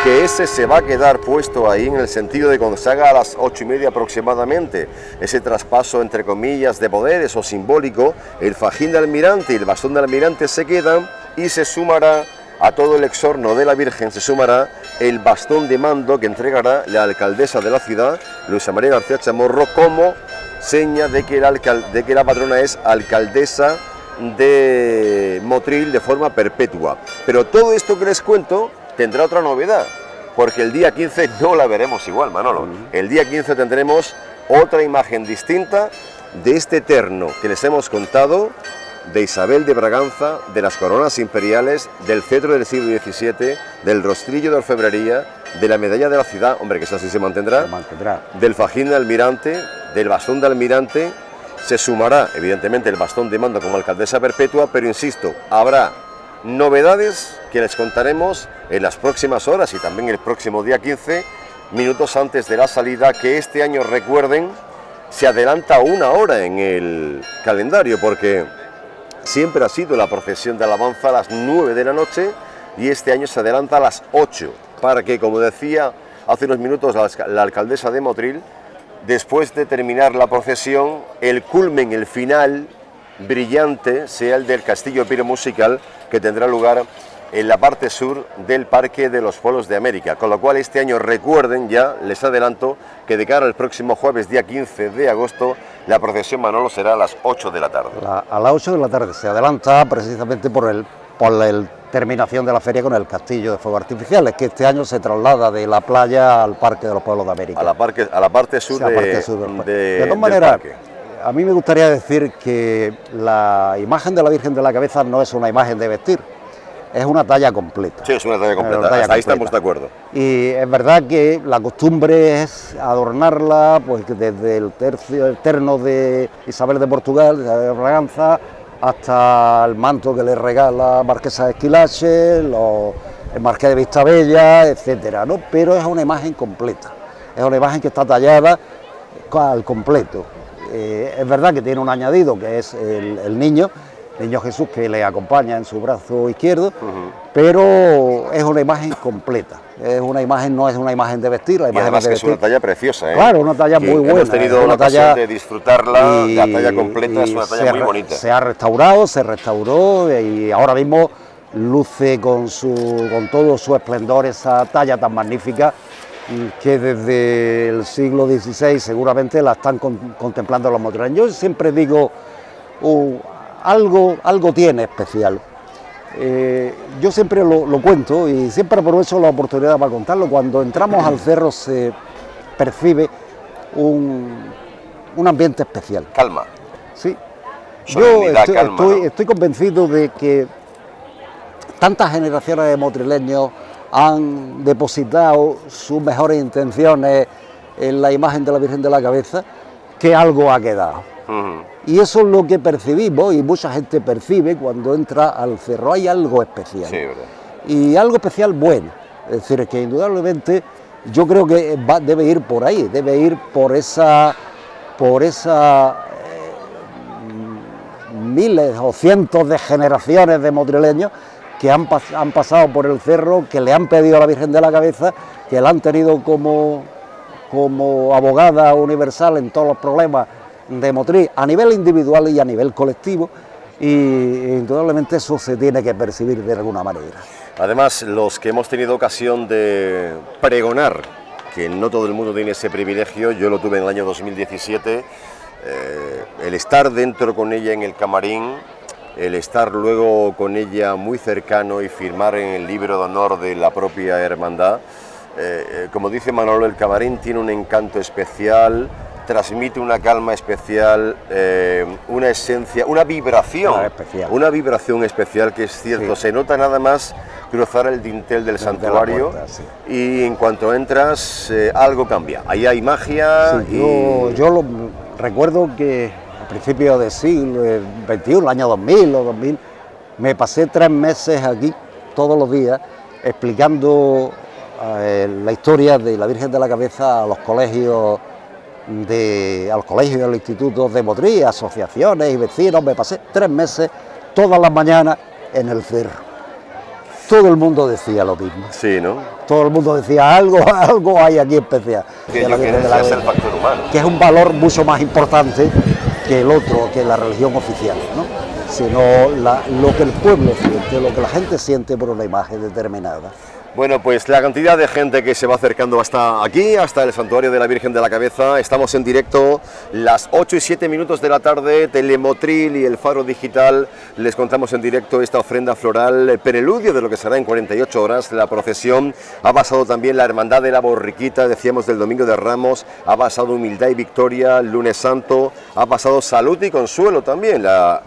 que ese se va a quedar puesto ahí en el sentido de cuando se haga a las 8:30 aproximadamente, ese traspaso entre comillas de poderes o simbólico, el fajín de almirante y el bastón de almirante se quedan y se sumará a todo el exorno de la Virgen, se sumará el bastón de mando que entregará la alcaldesa de la ciudad, Luisa María García Chamorro, como seña de que la patrona es alcaldesa de Motril de forma perpetua. Pero todo esto que les cuento tendrá otra novedad, porque el día 15 no la veremos igual, Manolo. El día 15 tendremos otra imagen distinta de este terno que les hemos contado, de Isabel de Braganza, de las coronas imperiales, del cetro del siglo XVII, del rostrillo de orfebrería, de la medalla de la ciudad, hombre, que eso así se mantendrá, del fajín de almirante, del bastón de almirante. Se sumará, evidentemente, el bastón de mando como alcaldesa perpetua, pero insisto, habrá novedades que les contaremos en las próximas horas y también el próximo día 15, minutos antes de la salida, que este año, recuerden, se adelanta 1 hora en el calendario, porque siempre ha sido la procesión de alabanza a las 9 de la noche y este año se adelanta a las 8, para que, como decía hace unos minutos la alcaldesa de Motril, después de terminar la procesión, el culmen, el final brillante, sea el del Castillo Piro Musical, que tendrá lugar en la parte sur del Parque de los Pueblos de América, con lo cual este año recuerden ya, les adelanto, que de cara al próximo jueves, día 15 de agosto, la procesión, Manolo, será a las 8 de la tarde.
A las 8 de la tarde se adelanta precisamente por la terminación de la feria con el Castillo de Fuegos Artificiales, que este año se traslada de la playa al Parque de los Pueblos de América.
A la parte sur,
sí, de todas maneras, a mí me gustaría decir que la imagen de la Virgen de la Cabeza no es una imagen de vestir, es una talla completa.
Sí, es una talla completa, ahí estamos de acuerdo.
Y es verdad que la costumbre es adornarla, pues desde el terno de Isabel de Portugal, de Isabel de Braganza, hasta el manto que le regala Marquesa de Esquilache, el Marqués de Vistabella, etcétera, ¿no? Pero es una imagen completa, es una imagen que está tallada al completo. Es verdad que tiene un añadido, que es el niño Jesús, que le acompaña en su brazo izquierdo, pero es una imagen completa. Es una imagen, no es una imagen de vestir, la imagen
además que es una talla preciosa, ¿eh?
Claro, una talla muy buena.
Hemos tenido la ocasión de disfrutarla, la talla completa, es una talla muy bonita.
Se ha restaurado, se restauró y ahora mismo luce con todo su esplendor esa talla tan magnífica que desde el siglo XVI seguramente la están contemplando los motrileños. Yo siempre digo, algo tiene especial. Yo siempre lo cuento y siempre aprovecho la oportunidad para contarlo. Cuando entramos al cerro se percibe un ambiente especial.
Calma.
Sí.
Solemnidad,
Estoy convencido de que tantas generaciones de motrileños han depositado sus mejores intenciones en la imagen de la Virgen de la Cabeza, que algo ha quedado. Y eso es lo que percibimos y mucha gente percibe cuando entra al cerro. Hay algo especial.
Sí, verdad.
Y algo especial bueno. Es decir, que indudablemente yo creo que debe ir por ahí, debe ir por esa miles o cientos de generaciones de motrileños que han pasado por el cerro, que le han pedido a la Virgen de la Cabeza, que la han tenido como abogada universal en todos los problemas de Motril, a nivel individual y a nivel colectivo, y indudablemente eso se tiene que percibir de alguna manera.
Además, los que hemos tenido ocasión de pregonar, que no todo el mundo tiene ese privilegio, yo lo tuve en el año 2017, el estar dentro con ella en el camarín, el estar luego con ella muy cercano y firmar en el libro de honor de la propia hermandad, como dice Manolo, el camarín tiene un encanto especial, transmite una calma especial, una esencia, una vibración especial que es cierto, sí. Se nota nada más cruzar el dintel del santuario puerta, sí. Y en cuanto entras algo cambia, ahí hay magia.
Sí, yo recuerdo que a principios del siglo XXI, el año 2000 o 2000, me pasé 3 meses aquí todos los días explicando la historia de la Virgen de la Cabeza a los colegios y a los institutos de Motril, asociaciones y vecinos. Me pasé 3 meses todas las mañanas en el cerro. Todo el mundo decía lo mismo.
Sí, ¿no?
Todo el mundo decía algo hay aquí especial.
Que yo creo que es el factor humano.
Que es un valor mucho más importante que el otro, que la religión oficial, ¿no? Sino lo que el pueblo siente, lo que la gente siente por una imagen determinada.
Bueno, pues la cantidad de gente que se va acercando hasta aquí, hasta el Santuario de la Virgen de la Cabeza. Estamos en directo, las 8 y 7 minutos de la tarde, Telemotril y el Faro Digital. Les contamos en directo esta ofrenda floral, el preludio de lo que será en 48 horas la procesión. Ha pasado también la Hermandad de la Borriquita, decíamos, del Domingo de Ramos. Ha pasado Humildad y Victoria, el Lunes Santo. Ha pasado Salud y Consuelo también, la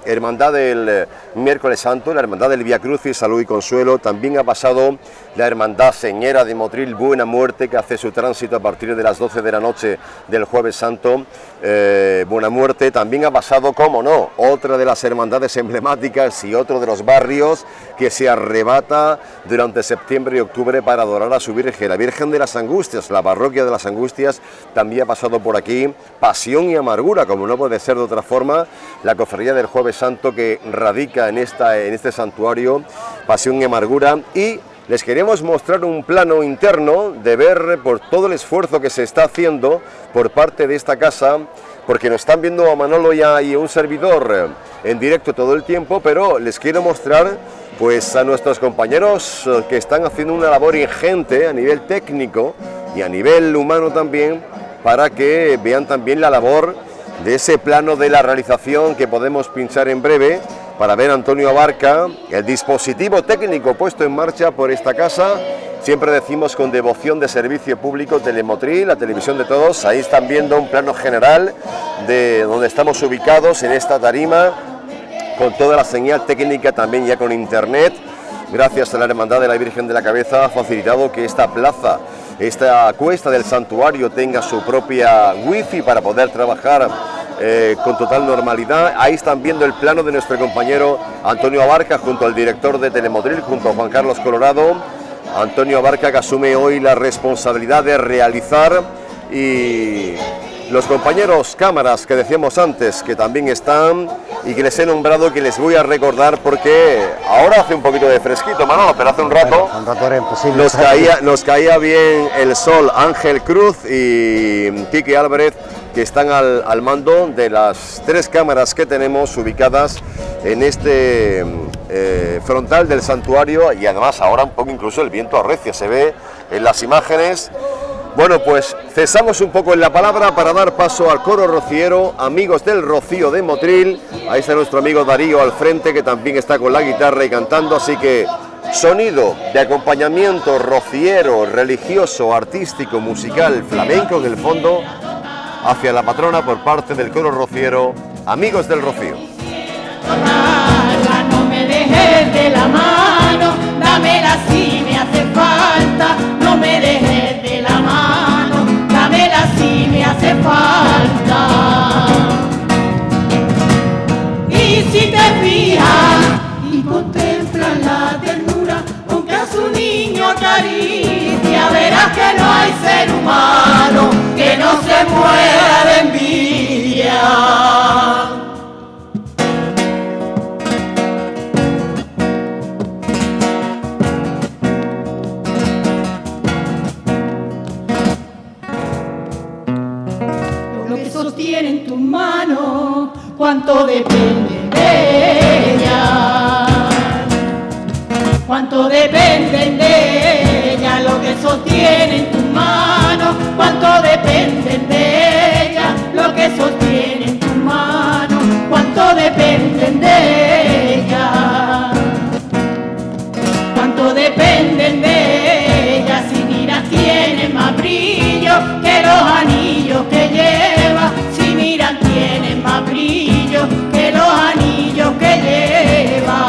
Hermandad del Miércoles Santo, la Hermandad del Vía Crucis, Salud y Consuelo. También ha pasado la Hermandad Señera de Motril Buena Muerte, que hace su tránsito a partir de las 12 de la noche del Jueves Santo. Buena Muerte también ha pasado, como no, otra de las hermandades emblemáticas y otro de los barrios que se arrebata durante septiembre y octubre para adorar a su Virgen, la Virgen de las Angustias. La parroquia de las Angustias también ha pasado por aquí. Pasión y amargura, como no puede ser de otra forma, la cofradía del Jueves Santo que radica en este santuario, Pasión y amargura. Y les queremos mostrar un plano interno de ver por todo el esfuerzo que se está haciendo por parte de esta casa, porque nos están viendo a Manolo y a un servidor en directo todo el tiempo, pero les quiero mostrar pues a nuestros compañeros que están haciendo una labor ingente a nivel técnico y a nivel humano también, para que vean también la labor de ese plano de la realización que podemos pinchar en breve, para ver a Antonio Abarca, el dispositivo técnico puesto en marcha por esta casa. Siempre decimos con devoción de servicio público, Telemotril, la televisión de todos. Ahí están viendo un plano general de donde estamos ubicados en esta tarima, con toda la señal técnica, también ya con internet. Gracias a la Hermandad de la Virgen de la Cabeza ha facilitado que esta plaza, esta cuesta del santuario, tenga su propia wifi para poder trabajar con total normalidad. Ahí están viendo el plano de nuestro compañero Antonio Abarca junto al director de Telemotril, junto a Juan Carlos Colorado. Antonio Abarca, que asume hoy la responsabilidad de realizar, y los compañeros cámaras que decíamos antes, que también están y que les he nombrado, que les voy a recordar porque ahora hace un poquito de fresquito, Manolo, pero hace un rato
era imposible.
Nos caía bien el sol. Ángel Cruz y Quique Álvarez, que están al mando de las 3 cámaras que tenemos ubicadas en este frontal del santuario, y además ahora un poco incluso el viento arrecia, se ve en las imágenes. Bueno, pues cesamos un poco en la palabra para dar paso al coro rociero, Amigos del Rocío de Motril. Ahí está nuestro amigo Darío al frente, que también está con la guitarra y cantando, así que sonido de acompañamiento rociero, religioso, artístico, musical, flamenco en el fondo, hacia la patrona por parte del coro rociero, Amigos del Rocío.
No me dejes de la mano, dámela si me hace falta. No me dejes de la mano, dámela si me hace falta. Y si te fijas y contemplas la ternura con que a su niño acaricia, verás que no hay ser humano que no se muera de envidia. Sostiene en tus manos, cuánto depende de ella, cuánto depende de ella, lo que sostiene en tus manos, cuánto depende de ella, lo que sostiene en tus manos, cuánto depende de ella, cuánto depende de ella, si mira tiene más brillo que los anillos que lleva, si miran tiene más brillo que los anillos que lleva.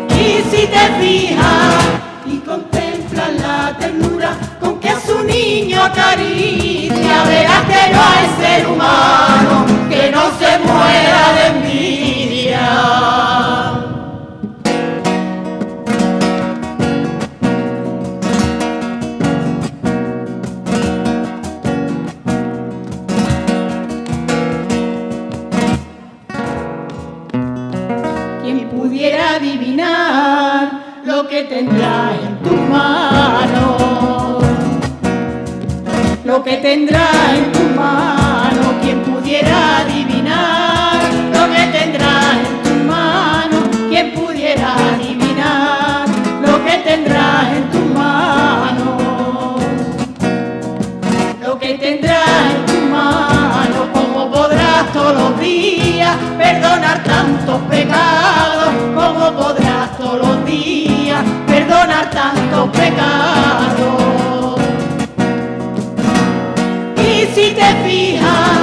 Y si te fijas y contemplas la ternura con que a su niño acaricia, verás que no hay ser humano que no se muera de envidia. Adivinar lo que tendrá en tu mano, lo que tendrá en tu mano. Quien pudiera adivinar lo que tendrá en tu mano, quien pudiera adivinar lo que tendrá en tu mano, lo que tendrá en tu mano. Cómo podrás todos los días perdonar tantos pecados, cómo podrás todos los días perdonar tantos pecados. Y si te fijas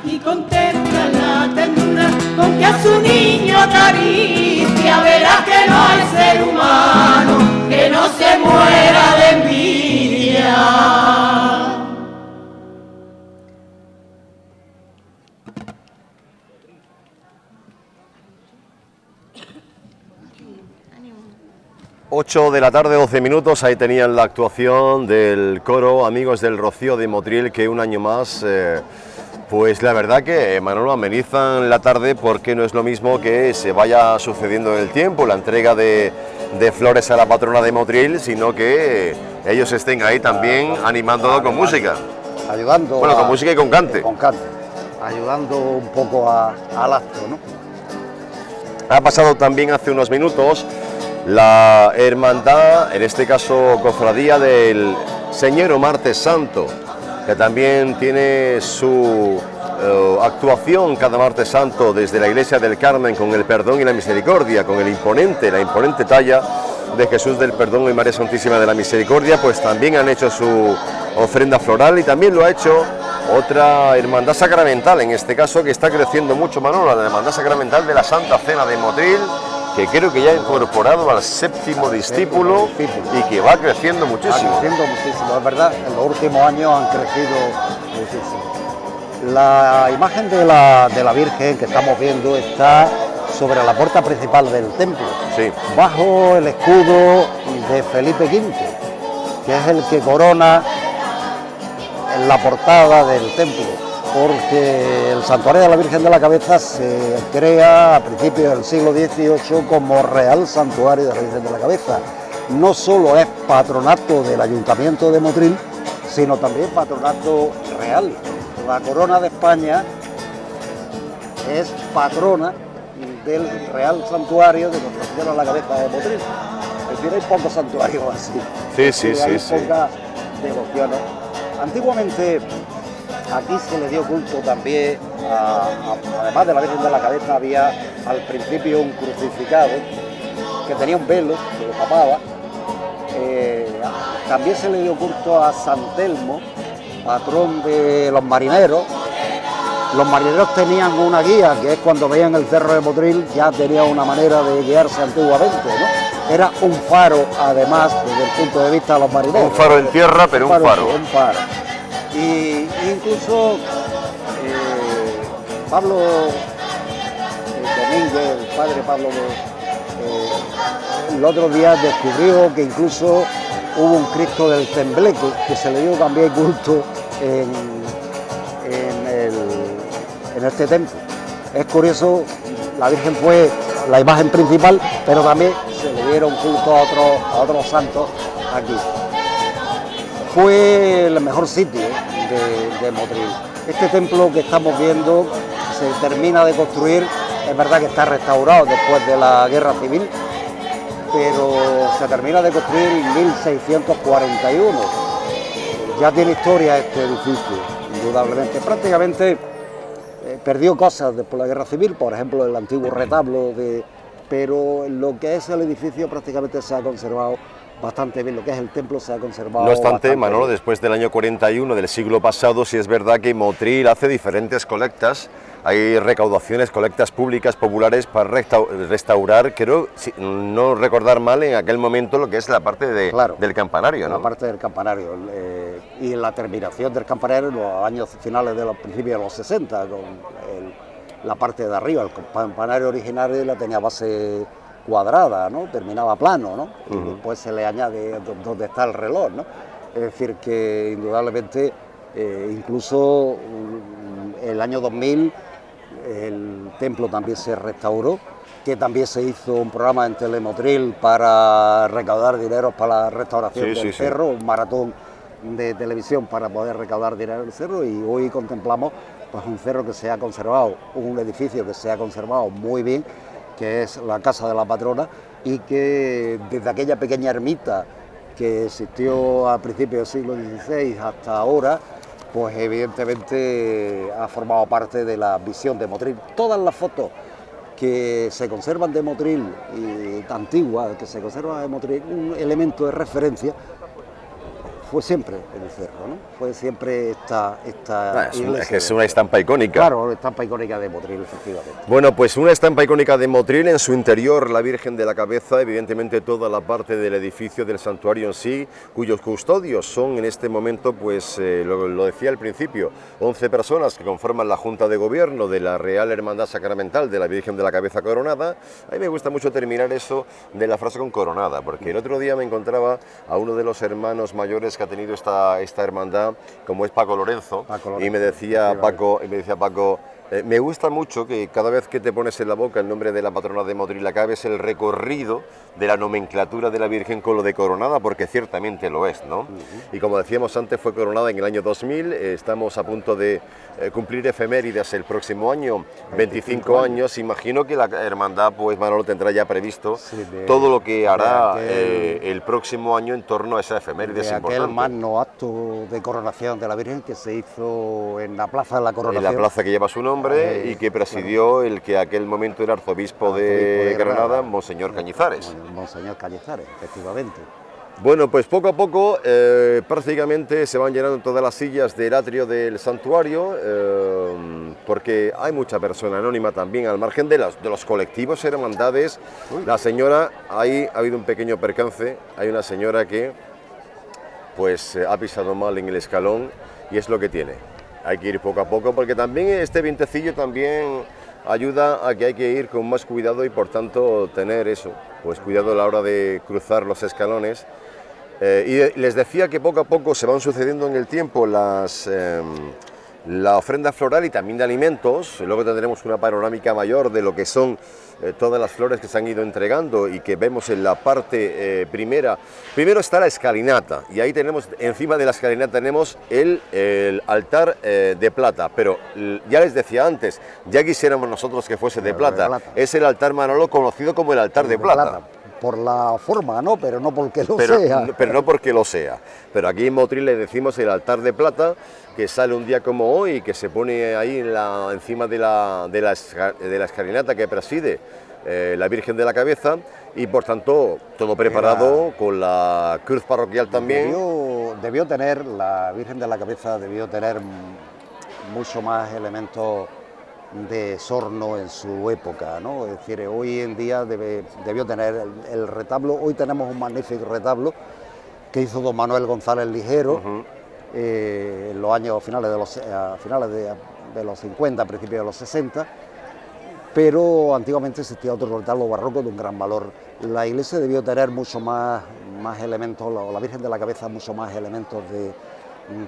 y contemplas la ternura con que a su niño acaricia, verás que no hay ser humano
8 de la tarde, 12 minutos, ahí tenían la actuación del coro Amigos del Rocío de Motril, que un año más, pues la verdad que, Manolo, amenizan la tarde, porque no es lo mismo que se vaya sucediendo en el tiempo la entrega de flores a la patrona de Motril, sino que ellos estén ahí también animándolo con música.
Ayudando.
Bueno, con música y con cante.
Con cante, ayudando un poco al acto, ¿no?
Ha pasado también hace unos minutos la hermandad, en este caso cofradía del Señor Martes Santo, que también tiene su actuación cada Martes Santo desde la Iglesia del Carmen con el Perdón y la Misericordia, con la imponente talla de Jesús del Perdón y María Santísima de la Misericordia. Pues también han hecho su ofrenda floral, y también lo ha hecho otra hermandad sacramental, en este caso, que está creciendo mucho, Manolo, la hermandad sacramental de la Santa Cena de Motril, que creo que ya ha incorporado al séptimo discípulo y que va creciendo muchísimo.
Va creciendo muchísimo, es verdad, en los últimos años han crecido muchísimo. La imagen de la Virgen que estamos viendo está sobre la puerta principal del templo,
sí,
bajo el escudo de Felipe V, que es el que corona en la portada del templo, porque el santuario de la Virgen de la Cabeza se crea a principios del siglo XVIII como Real Santuario de la Virgen de la Cabeza. No solo es patronato del Ayuntamiento de Motril, sino también patronato real. La Corona de España es patrona del Real Santuario de Nuestra Señora de la Cabeza de Motril. Es decir, hay pocos santuarios así.
Sí.
Hay pocas devociones. Antiguamente aquí se le dio culto también, además de la Virgen de la Cabeza, había al principio un crucificado que tenía un velo que lo tapaba. También se le dio culto a San Telmo, patrón de los marineros. Los marineros tenían una guía, que es cuando veían el cerro de Motril, ya tenía una manera de guiarse antiguamente, ¿no? Era un faro, además, desde el punto de vista de los marineros.
Un faro en tierra, pero un faro.
Un faro. Y incluso Pablo Domínguez, el padre Pablo, el otro día descubrió que incluso hubo un Cristo del Tembleque, que se le dio también culto en este templo. Es curioso, la Virgen fue la imagen principal, pero también se le dieron culto a otros santos aquí. Fue el mejor sitio de Motril. Este templo que estamos viendo se termina de construir, es verdad que está restaurado después de la Guerra Civil, pero se termina de construir en 1641. Ya tiene historia este edificio, indudablemente. Prácticamente perdió cosas después de la Guerra Civil, por ejemplo el antiguo retablo, pero lo que es el edificio prácticamente se ha conservado bastante bien. Lo que es el templo se ha conservado.
No obstante, Manolo, después del año 41 del siglo pasado, sí es verdad que Motril hace diferentes colectas. Hay recaudaciones, colectas públicas, populares, para restaurar, creo, si no recordar mal, en aquel momento lo que es la parte del campanario, ¿no?
La parte del campanario, y la terminación del campanario en los años finales de los principios de los 60, con la parte de arriba. El campanario originario la tenía base cuadrada, ¿no? Terminaba plano, ¿no? Y después se le añade donde está el reloj, ¿no? Es decir, que indudablemente, incluso el año 2000, el templo también se restauró, que también se hizo un programa en Telemotril para recaudar dinero para la restauración del cerro, un maratón de televisión para poder recaudar dinero del cerro, y hoy contemplamos pues un cerro que se ha conservado, un edificio que se ha conservado muy bien, que es la Casa de la Patrona, y que desde aquella pequeña ermita que existió a principios del siglo XVI hasta ahora, pues evidentemente ha formado parte de la visión de Motril. Todas las fotos que se conservan de Motril, y antiguas, que se conservan de Motril, un elemento de referencia fue siempre en el cerro, ¿no? Fue siempre esta
es que es una estampa icónica.
Claro, una estampa icónica de Motril, efectivamente.
Bueno, pues una estampa icónica de Motril, en su interior la Virgen de la Cabeza, evidentemente toda la parte del edificio del santuario en sí, cuyos custodios son en este momento, pues lo decía al principio, 11 personas que conforman la Junta de Gobierno de la Real Hermandad Sacramental de la Virgen de la Cabeza Coronada. A mí me gusta mucho terminar eso de la frase con coronada, porque el otro día me encontraba a uno de los hermanos mayores que ha tenido esta hermandad, como es Paco Lorenzo, y me decía Paco, me gusta mucho que cada vez que te pones en la boca el nombre de la patrona de Motril acabes el recorrido de la nomenclatura de la Virgen con lo de coronada, porque ciertamente lo es, ¿no? Y como decíamos antes, fue coronada en el año 2000, estamos a punto de cumplir efemérides el próximo año, 25 años. Imagino que la hermandad, pues Manolo, tendrá ya previsto todo lo que hará el próximo año en torno a esa efemérides importante.
Aquel magno acto de coronación de la Virgen que se hizo en la Plaza de la Coronación.
En la plaza que lleva su nombre y que presidió el que aquel momento era arzobispo de Granada, Monseñor Cañizares.
Monseñor Cañizares, efectivamente.
Bueno, pues poco a poco prácticamente se van llenando todas las sillas del atrio del santuario, porque hay mucha persona anónima también, al margen de los colectivos, hermandades. La señora, ahí ha habido un pequeño percance, hay una señora que pues ha pisado mal en el escalón y es lo que tiene. Hay que ir poco a poco, porque también este vientecillo también ayuda a que hay que ir con más cuidado y por tanto tener eso, pues cuidado a la hora de cruzar los escalones. Y les decía que poco a poco se van sucediendo en el tiempo la ofrenda floral y también de alimentos. Luego tendremos una panorámica mayor de lo que son todas las flores que se han ido entregando y que vemos en la parte primera. Primero está la escalinata y ahí tenemos, encima de la escalinata tenemos el altar de plata, pero ya les decía antes, ya quisiéramos nosotros que fuese de plata. Es el altar, Manolo, conocido como el altar de plata.
Por la forma, ¿no? Pero no porque lo sea.
Pero no porque lo sea. Pero aquí en Motril le decimos el altar de plata, que sale un día como hoy, que se pone ahí encima de la escalinata que preside la Virgen de la Cabeza, y por tanto todo preparado con la cruz parroquial también.
Debió tener, la Virgen de la Cabeza debió tener mucho más elementos de sorno en su época, ¿no? Es decir, hoy en día debió tener el retablo. Hoy tenemos un magnífico retablo que hizo don Manuel González Ligero en los años finales de los 50, principios de los 60, pero antiguamente existía otro retablo barroco de un gran valor. La iglesia debió tener mucho más elementos, la Virgen de la Cabeza, mucho más elementos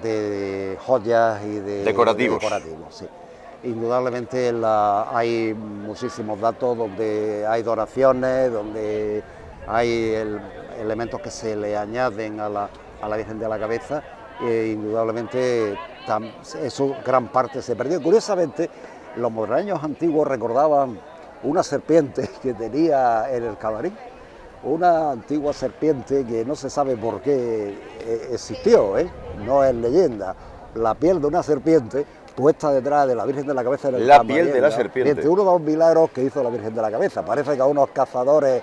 de joyas y de decorativos, sí. Indudablemente hay muchísimos datos donde hay donaciones, donde hay elementos que se le añaden a la Virgen de la Cabeza, indudablemente eso gran parte se perdió. Curiosamente, los modraños antiguos recordaban una serpiente que tenía en el camarín, una antigua serpiente que no se sabe por qué existió, no es leyenda, la piel de una serpiente puesta detrás de la Virgen de la Cabeza en el
camarín. La piel de la serpiente.
Uno de los milagros que hizo la Virgen de la Cabeza. Parece que a unos cazadores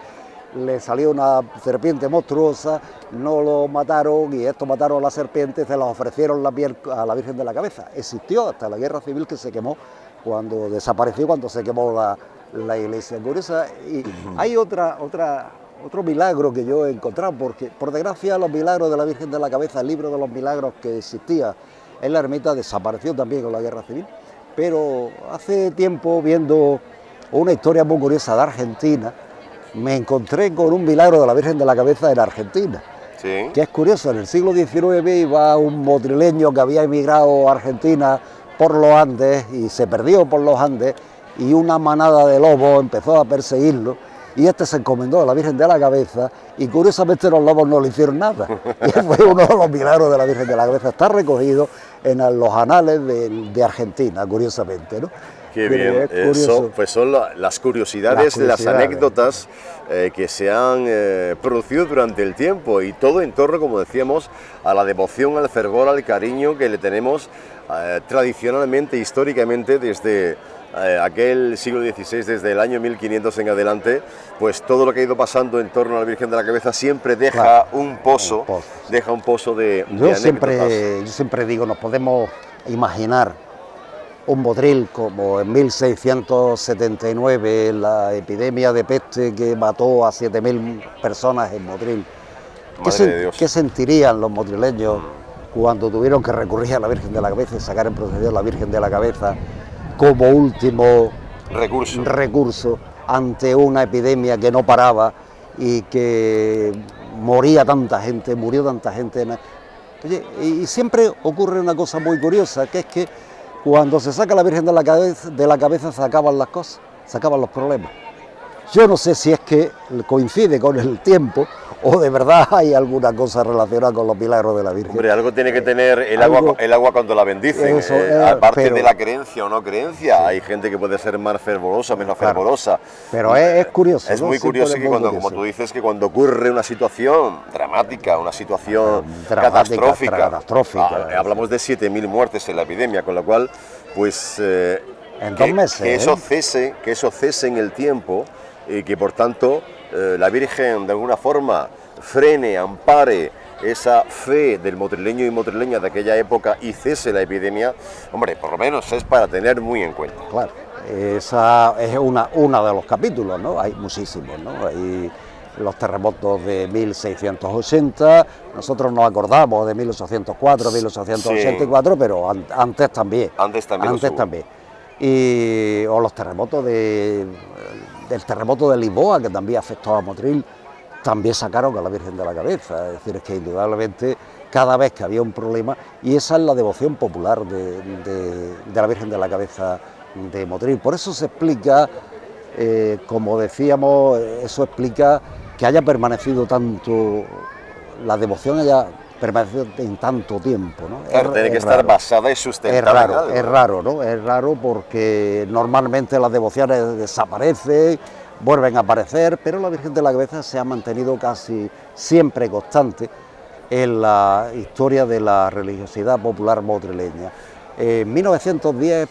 le salió una serpiente monstruosa, no lo mataron y estos mataron a la serpiente, se la ofrecieron la piel a la Virgen de la Cabeza. Existió hasta la Guerra Civil, que se quemó, cuando desapareció, cuando se quemó la iglesia. Curiosa. Y hay otro milagro que yo he encontrado, porque por desgracia los milagros de la Virgen de la Cabeza, el libro de los milagros que existía en la ermita, desapareció también con la Guerra Civil, pero hace tiempo, viendo una historia muy curiosa de Argentina, me encontré con un milagro de la Virgen de la Cabeza en Argentina.
Sí.
Que es curioso, en el siglo XIX iba un motrileño que había emigrado a Argentina por los Andes y se perdió por los Andes, y una manada de lobos empezó a perseguirlo, y este se encomendó a la Virgen de la Cabeza, y curiosamente los lobos no le hicieron nada. Y fue uno de los milagros de la Virgen de la Cabeza. Está recogido en los anales de Argentina, curiosamente, ¿no?
Qué bien, son las curiosidades, las anécdotas que se han producido durante el tiempo, y todo en torno, como decíamos, a la devoción, al fervor, al cariño que le tenemos tradicionalmente, históricamente, desde aquel siglo XVI, desde el año 1500 en adelante, pues todo lo que ha ido pasando en torno a la Virgen de la Cabeza siempre deja
Claro,
un pozo,
un pozo.
deja un pozo de
Yo
anécdotas.
siempre digo, nos podemos imaginar un Motril como en 1679, la epidemia de peste que mató a 7000 personas en Motril.
Madre de Dios.
¿Qué sentirían los motrileños cuando tuvieron que recurrir a la Virgen de la Cabeza y sacar en procesión la Virgen de la Cabeza como último recurso ante una epidemia que no paraba y que murió tanta gente? Oye, y siempre ocurre una cosa muy curiosa, que es que cuando se saca la Virgen de la Cabeza se acaban las cosas, se acaban los problemas. Yo no sé si es que coincide con el tiempo o de verdad hay alguna cosa relacionada con los milagros de la Virgen.
Hombre, algo tiene que tener el
algo-
agua cuando la bendicen,
Eso,
aparte
pero-
de la creencia o no creencia. Hay gente que puede ser más fervorosa, menos
Claro.
fervorosa.
Pero es curioso,
Es
¿no?
muy
Siempre
curioso
es
que
muy
cuando,
curioso.
como tú dices, que cuando ocurre una situación dramática, una situación
Dramática,
catastrófica,
catastrófica.
hablamos de 7000 muertes en la epidemia, con lo cual, pues
En 2 meses,
que eso cese en el tiempo y que por tanto la Virgen de alguna forma frene, ampare esa fe del motrileño y motrileña de aquella época y cese la epidemia, hombre, por lo menos es para tener muy en cuenta.
Claro, esa es una de los capítulos, ¿no? Hay muchísimos, ¿no? Hay los terremotos de 1680, nosotros nos acordamos de 1804, 1884, pero antes también.
Antes también los hubo.
también. O los terremotos del terremoto de Lisboa, que también afectó a Motril, también sacaron a la Virgen de la Cabeza. Es decir, es que indudablemente cada vez que había un problema, y esa es la devoción popular de la Virgen de la Cabeza de Motril. Por eso se explica, como decíamos, eso explica que haya permanecido tanto, la devoción haya permanecido en tanto tiempo, ¿no?
Claro, tiene que estar basada y sustentable en algo.
Es raro, ¿no? Es raro porque normalmente las devociones desaparecen, vuelven a aparecer, pero la Virgen de la Cabeza se ha mantenido casi siempre constante en la historia de la religiosidad popular motrileña. En 1910,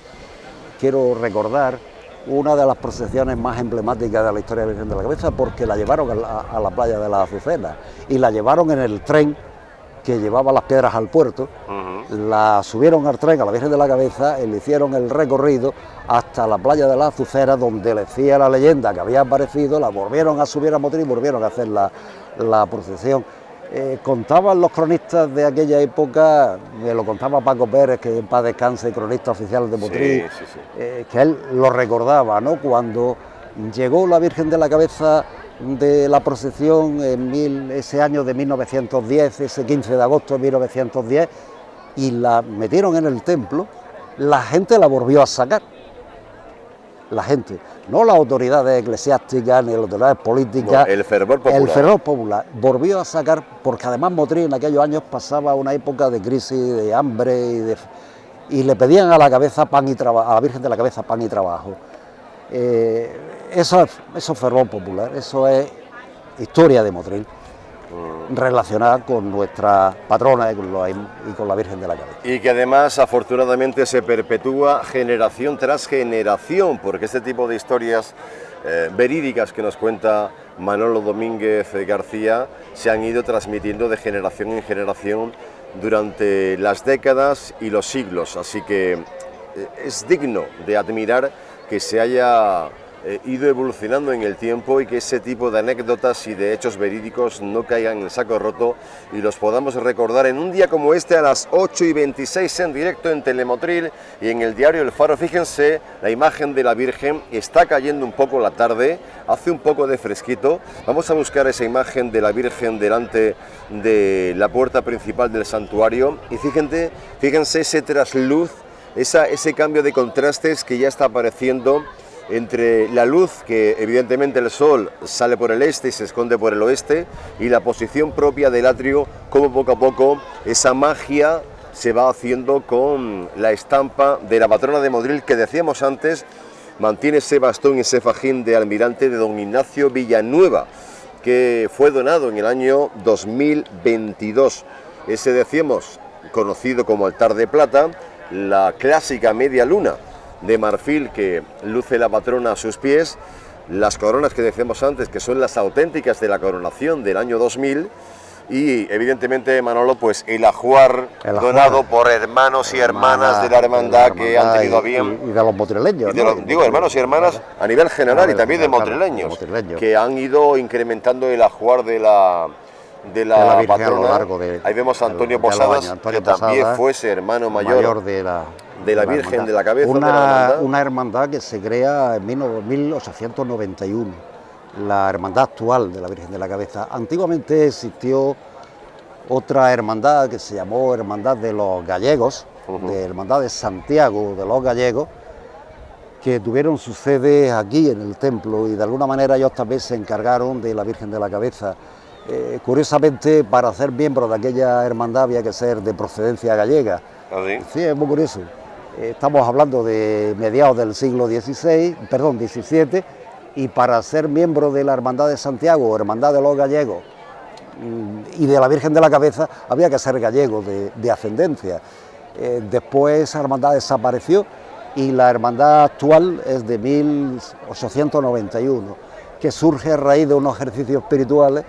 quiero recordar, una de las procesiones más emblemáticas de la historia de la Virgen de la Cabeza, porque la llevaron a la playa de las Azucenas y la llevaron en el tren que llevaba las piedras al puerto. La subieron al tren a la Virgen de la Cabeza y le hicieron el recorrido hasta la playa de las Azucenas, donde le decía la leyenda que había aparecido, la volvieron a subir a Motril y volvieron a hacer la procesión. Contaban los cronistas de aquella época, me lo contaba Paco Pérez, que en paz descanse, cronista oficial de Motril,
Sí.
que él lo recordaba, ¿no? Cuando llegó la Virgen de la Cabeza de la procesión en ese año de 1910, ese 15 de agosto de 1910, y la metieron en el templo, la gente la volvió a sacar. La gente, no las autoridades eclesiásticas ni las autoridades políticas.
No, el fervor popular.
El fervor popular volvió a sacar, porque además Motril en aquellos años pasaba una época de crisis, de hambre, y le pedían a la cabeza pan y trabajo, a la Virgen de la Cabeza pan y trabajo. Eso es fervor popular, eso es historia de Motril, relacionada con nuestra patrona y con la Virgen de la Cabeza.
Y que además afortunadamente se perpetúa generación tras generación, porque este tipo de historias verídicas que nos cuenta Manolo Domínguez García se han ido transmitiendo de generación en generación durante las décadas y los siglos, así que es digno de admirar que se haya ido evolucionando en el tiempo y que ese tipo de anécdotas y de hechos verídicos no caigan en saco roto y los podamos recordar en un día como este a las 8:26 en directo en Telemotril y en el diario El Faro. Fíjense, la imagen de la Virgen, está cayendo un poco la tarde, hace un poco de fresquito. Vamos a buscar esa imagen de la Virgen delante de la puerta principal del santuario y fíjense ese trasluz, ese cambio de contrastes que ya está apareciendo entre la luz, que evidentemente el sol sale por el este y se esconde por el oeste, y la posición propia del atrio, como poco a poco esa magia se va haciendo con la estampa de la patrona de Motril, que decíamos antes, mantiene ese bastón y ese fajín de almirante de don Ignacio Villanueva, que fue donado en el año 2022. Ese, decíamos, conocido como altar de plata, la clásica media luna de marfil que luce la patrona a sus pies, las coronas que decíamos antes, que son las auténticas de la coronación del año 2000, y evidentemente, Manolo, pues el ajuar donado por hermanos y hermanas de la hermandad que han tenido a bien,
y de los motrileños, ¿no?
digo hermanos y hermanas a nivel general y también de motrileños, que han ido incrementando el ajuar de la patrona. Ahí vemos a Antonio Posadas, que también fuese hermano mayor de la Virgen de la Cabeza.
Una hermandad que se crea en 1891. La hermandad actual de la Virgen de la Cabeza. Antiguamente existió otra hermandad que se llamó Hermandad de los Gallegos, de Hermandad de Santiago de los Gallegos, que tuvieron su sede aquí en el templo, y de alguna manera ellos también se encargaron de la Virgen de la Cabeza. Curiosamente, para ser miembro de aquella hermandad había que ser de procedencia gallega.
¿Sí?
Sí, es muy curioso. Estamos hablando de mediados del siglo XVII, y para ser miembro de la Hermandad de Santiago o Hermandad de los Gallegos y de la Virgen de la Cabeza había que ser gallego de ascendencia. Después esa hermandad desapareció y la hermandad actual es de 1891, que surge a raíz de unos ejercicios espirituales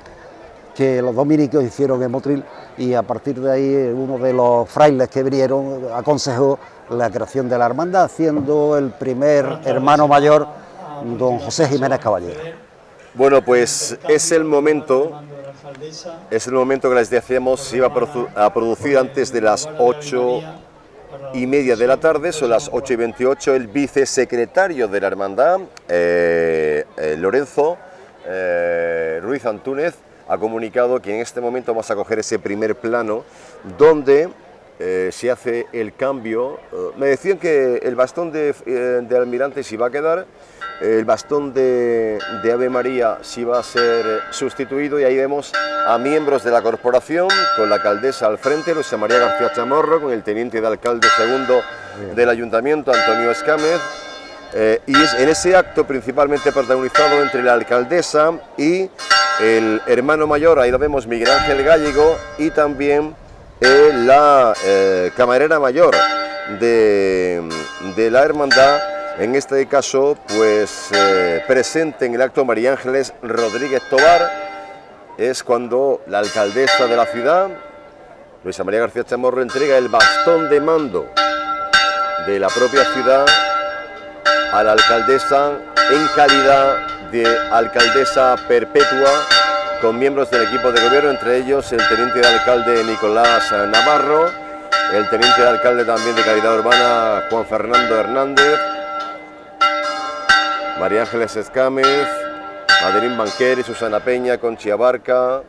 que los dominicos hicieron en Motril, y a partir de ahí uno de los frailes que vinieron aconsejó la creación de la hermandad, siendo el primer hermano mayor don José Jiménez Caballero.
Bueno, pues es el momento que les decíamos se iba a producir antes de las 8:30 de la tarde, son las 8:28, el vicesecretario de la hermandad, Lorenzo Ruiz Antúnez, ha comunicado que en este momento vamos a coger ese primer plano donde se hace el cambio. Me decían que el bastón de almirante se iba a quedar, el bastón de Ave María sí va a ser sustituido, y ahí vemos a miembros de la corporación con la alcaldesa al frente, Luisa María García Chamorro, con el teniente de alcalde segundo del ayuntamiento, Antonio Escámez, y es en ese acto principalmente protagonizado entre la alcaldesa y el hermano mayor, ahí lo vemos, Miguel Ángel Gallego, y también la camarera mayor de la hermandad. En este caso, pues presente en el acto María Ángeles Rodríguez Tobar. Es cuando la alcaldesa de la ciudad, Luisa María García Chamorro, entrega el bastón de mando de la propia ciudad a la alcaldesa en calidad de alcaldesa perpetua, con miembros del equipo de gobierno, entre ellos el teniente de alcalde Nicolás Navarro, el teniente de alcalde también de calidad urbana Juan Fernando Hernández, María Ángeles Escámez, Madeline Banquer y Susana Peña, Conchi Abarca,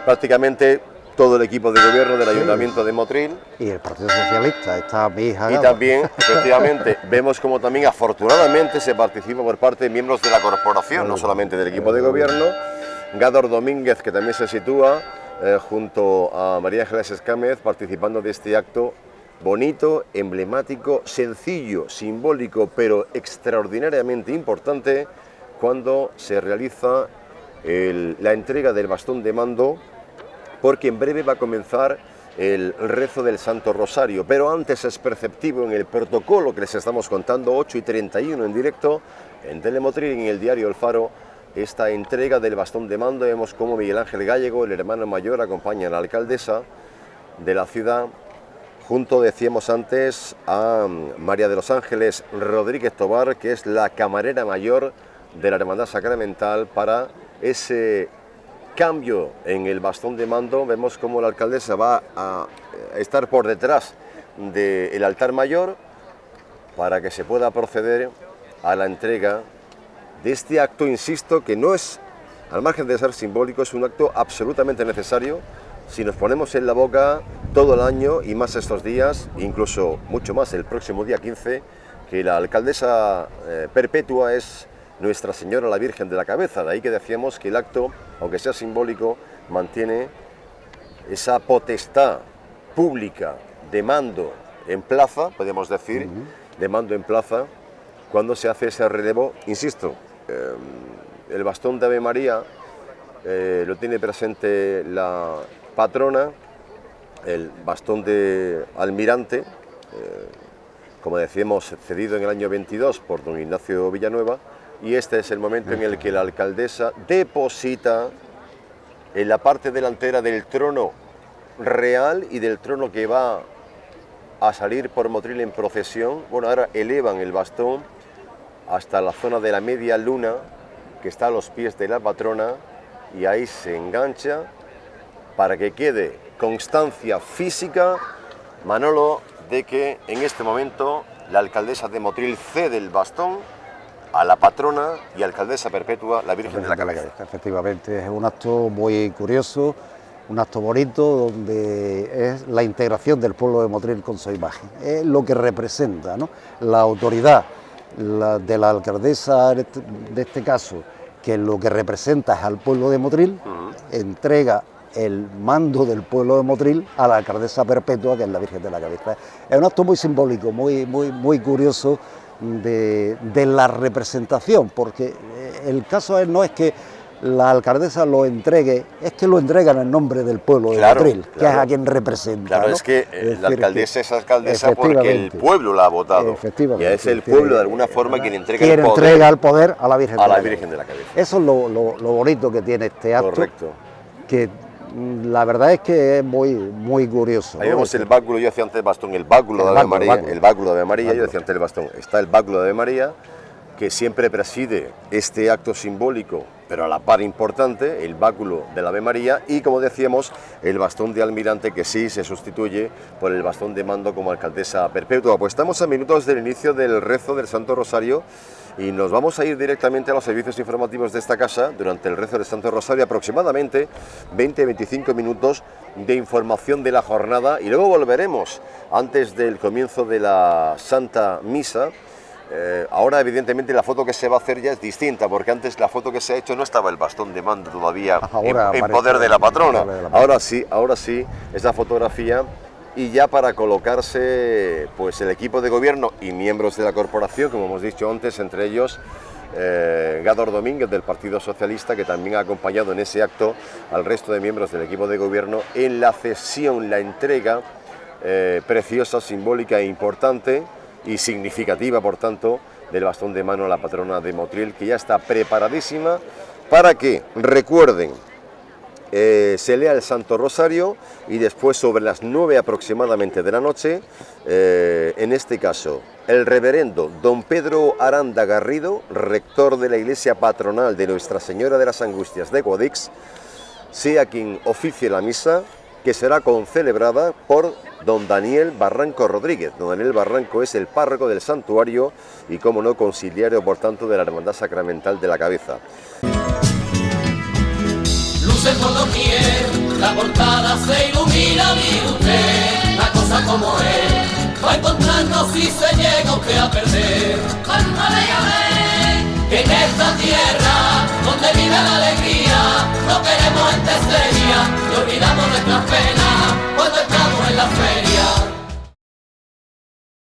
prácticamente todo el equipo de gobierno del Ayuntamiento de Motril.
Y el Partido Socialista, está mi hija.
Y también, efectivamente, vemos como también afortunadamente se participa por parte de miembros de la corporación, no solamente del equipo de gobierno. Gádor Domínguez, que también se sitúa junto a María Ángeles Escámez, participando de este acto bonito, emblemático, sencillo, simbólico, pero extraordinariamente importante, cuando se realiza la entrega del bastón de mando, porque en breve va a comenzar el rezo del Santo Rosario, pero antes es perceptivo en el protocolo que les estamos contando, 8:31 en directo, en Telemotril, en el diario El Faro, esta entrega del bastón de mando. Vemos cómo Miguel Ángel Gallego, el hermano mayor, acompaña a la alcaldesa de la ciudad, junto, decíamos antes, a María de los Ángeles Rodríguez Tobar, que es la camarera mayor de la Hermandad Sacramental, para ese cambio en el bastón de mando. Vemos cómo la alcaldesa va a estar por detrás del altar mayor para que se pueda proceder a la entrega de este acto, insisto, que no es, al margen de ser simbólico, es un acto absolutamente necesario. Si nos ponemos en la boca todo el año y más estos días, incluso mucho más el próximo día 15, que la alcaldesa perpetua es Nuestra Señora la Virgen de la Cabeza. De ahí que decíamos que el acto, aunque sea simbólico, mantiene esa potestad pública de mando en plaza, podemos decir, de mando en plaza, cuando se hace ese relevo. Insisto, el bastón de Ave María lo tiene presente la patrona, el bastón de almirante como decíamos, cedido en el año 22 por don Ignacio Villanueva, y este es el momento en el que la alcaldesa deposita en la parte delantera del trono real y del trono que va a salir por Motril en procesión. Bueno, ahora elevan el bastón hasta la zona de la media luna, que está a los pies de la patrona, y ahí se engancha para que quede constancia física, Manolo, de que en este momento la alcaldesa de Motril cede el bastón a la patrona y alcaldesa perpetua, la Virgen de la Cabeza.
Efectivamente, es un acto muy curioso, un acto bonito, donde es la integración del pueblo de Motril con su imagen. Es lo que representa, ¿no?, la autoridad de la alcaldesa de este caso, que lo que representa es al pueblo de Motril, entrega el mando del pueblo de Motril a la alcaldesa perpetua, que es la Virgen de la Cabeza. Es un acto muy simbólico, muy curioso de la representación, porque el caso no es que la alcaldesa lo entregue, es que lo entrega en el nombre del pueblo de Motril, que es a quien representa.
Claro, ¿no? Es que la alcaldesa es alcaldesa porque el pueblo la ha votado. Y es el pueblo de alguna forma quien entrega
el poder a la Virgen de la Cabeza. Eso es lo bonito que tiene este acto.
Correcto.
Que la verdad es que es muy curioso.
Ahí vemos el báculo, yo decía antes el bastón, el báculo de Ave María, el báculo de Ave María, yo decía antes el bastón. Está el báculo de Ave María, que siempre preside este acto simbólico, pero a la par importante, el báculo de la Ave María, y como decíamos, el bastón de almirante, que sí se sustituye por el bastón de mando como alcaldesa perpetua. Pues estamos a minutos del inicio del rezo del Santo Rosario, y nos vamos a ir directamente a los servicios informativos de esta casa durante el rezo del Santo Rosario, aproximadamente 20-25 minutos de información de la jornada, y luego volveremos antes del comienzo de la Santa Misa. Ahora evidentemente la foto que se va a hacer ya es distinta, porque antes la foto que se ha hecho no estaba el bastón de mando todavía en poder de la patrona. Ahora sí, esa fotografía, y ya para colocarse pues el equipo de gobierno y miembros de la corporación, como hemos dicho antes, entre ellos Gádor Domínguez del Partido Socialista, que también ha acompañado en ese acto al resto de miembros del equipo de gobierno en la cesión, la entrega preciosa, simbólica e importante y significativa, por tanto, del bastón de mano a la patrona de Motril, que ya está preparadísima para que, recuerden, se lea el Santo Rosario, y después sobre las 9 aproximadamente de la noche, en este caso, el reverendo don Pedro Aranda Garrido, rector de la Iglesia Patronal de Nuestra Señora de las Angustias de Guadix, sea quien oficie la misa, que será concelebrada por don Daniel Barranco Rodríguez. Don Daniel Barranco es el párroco del santuario y, como no, conciliario, por tanto, de la Hermandad Sacramental de la Cabeza.
Luces por doquier, la portada se ilumina, mire usted, la cosa como es, va a encontrarnos si se llega usted a perder. Que en esta tierra, donde vive la alegría, no queremos entestería y olvidamos nuestras penas.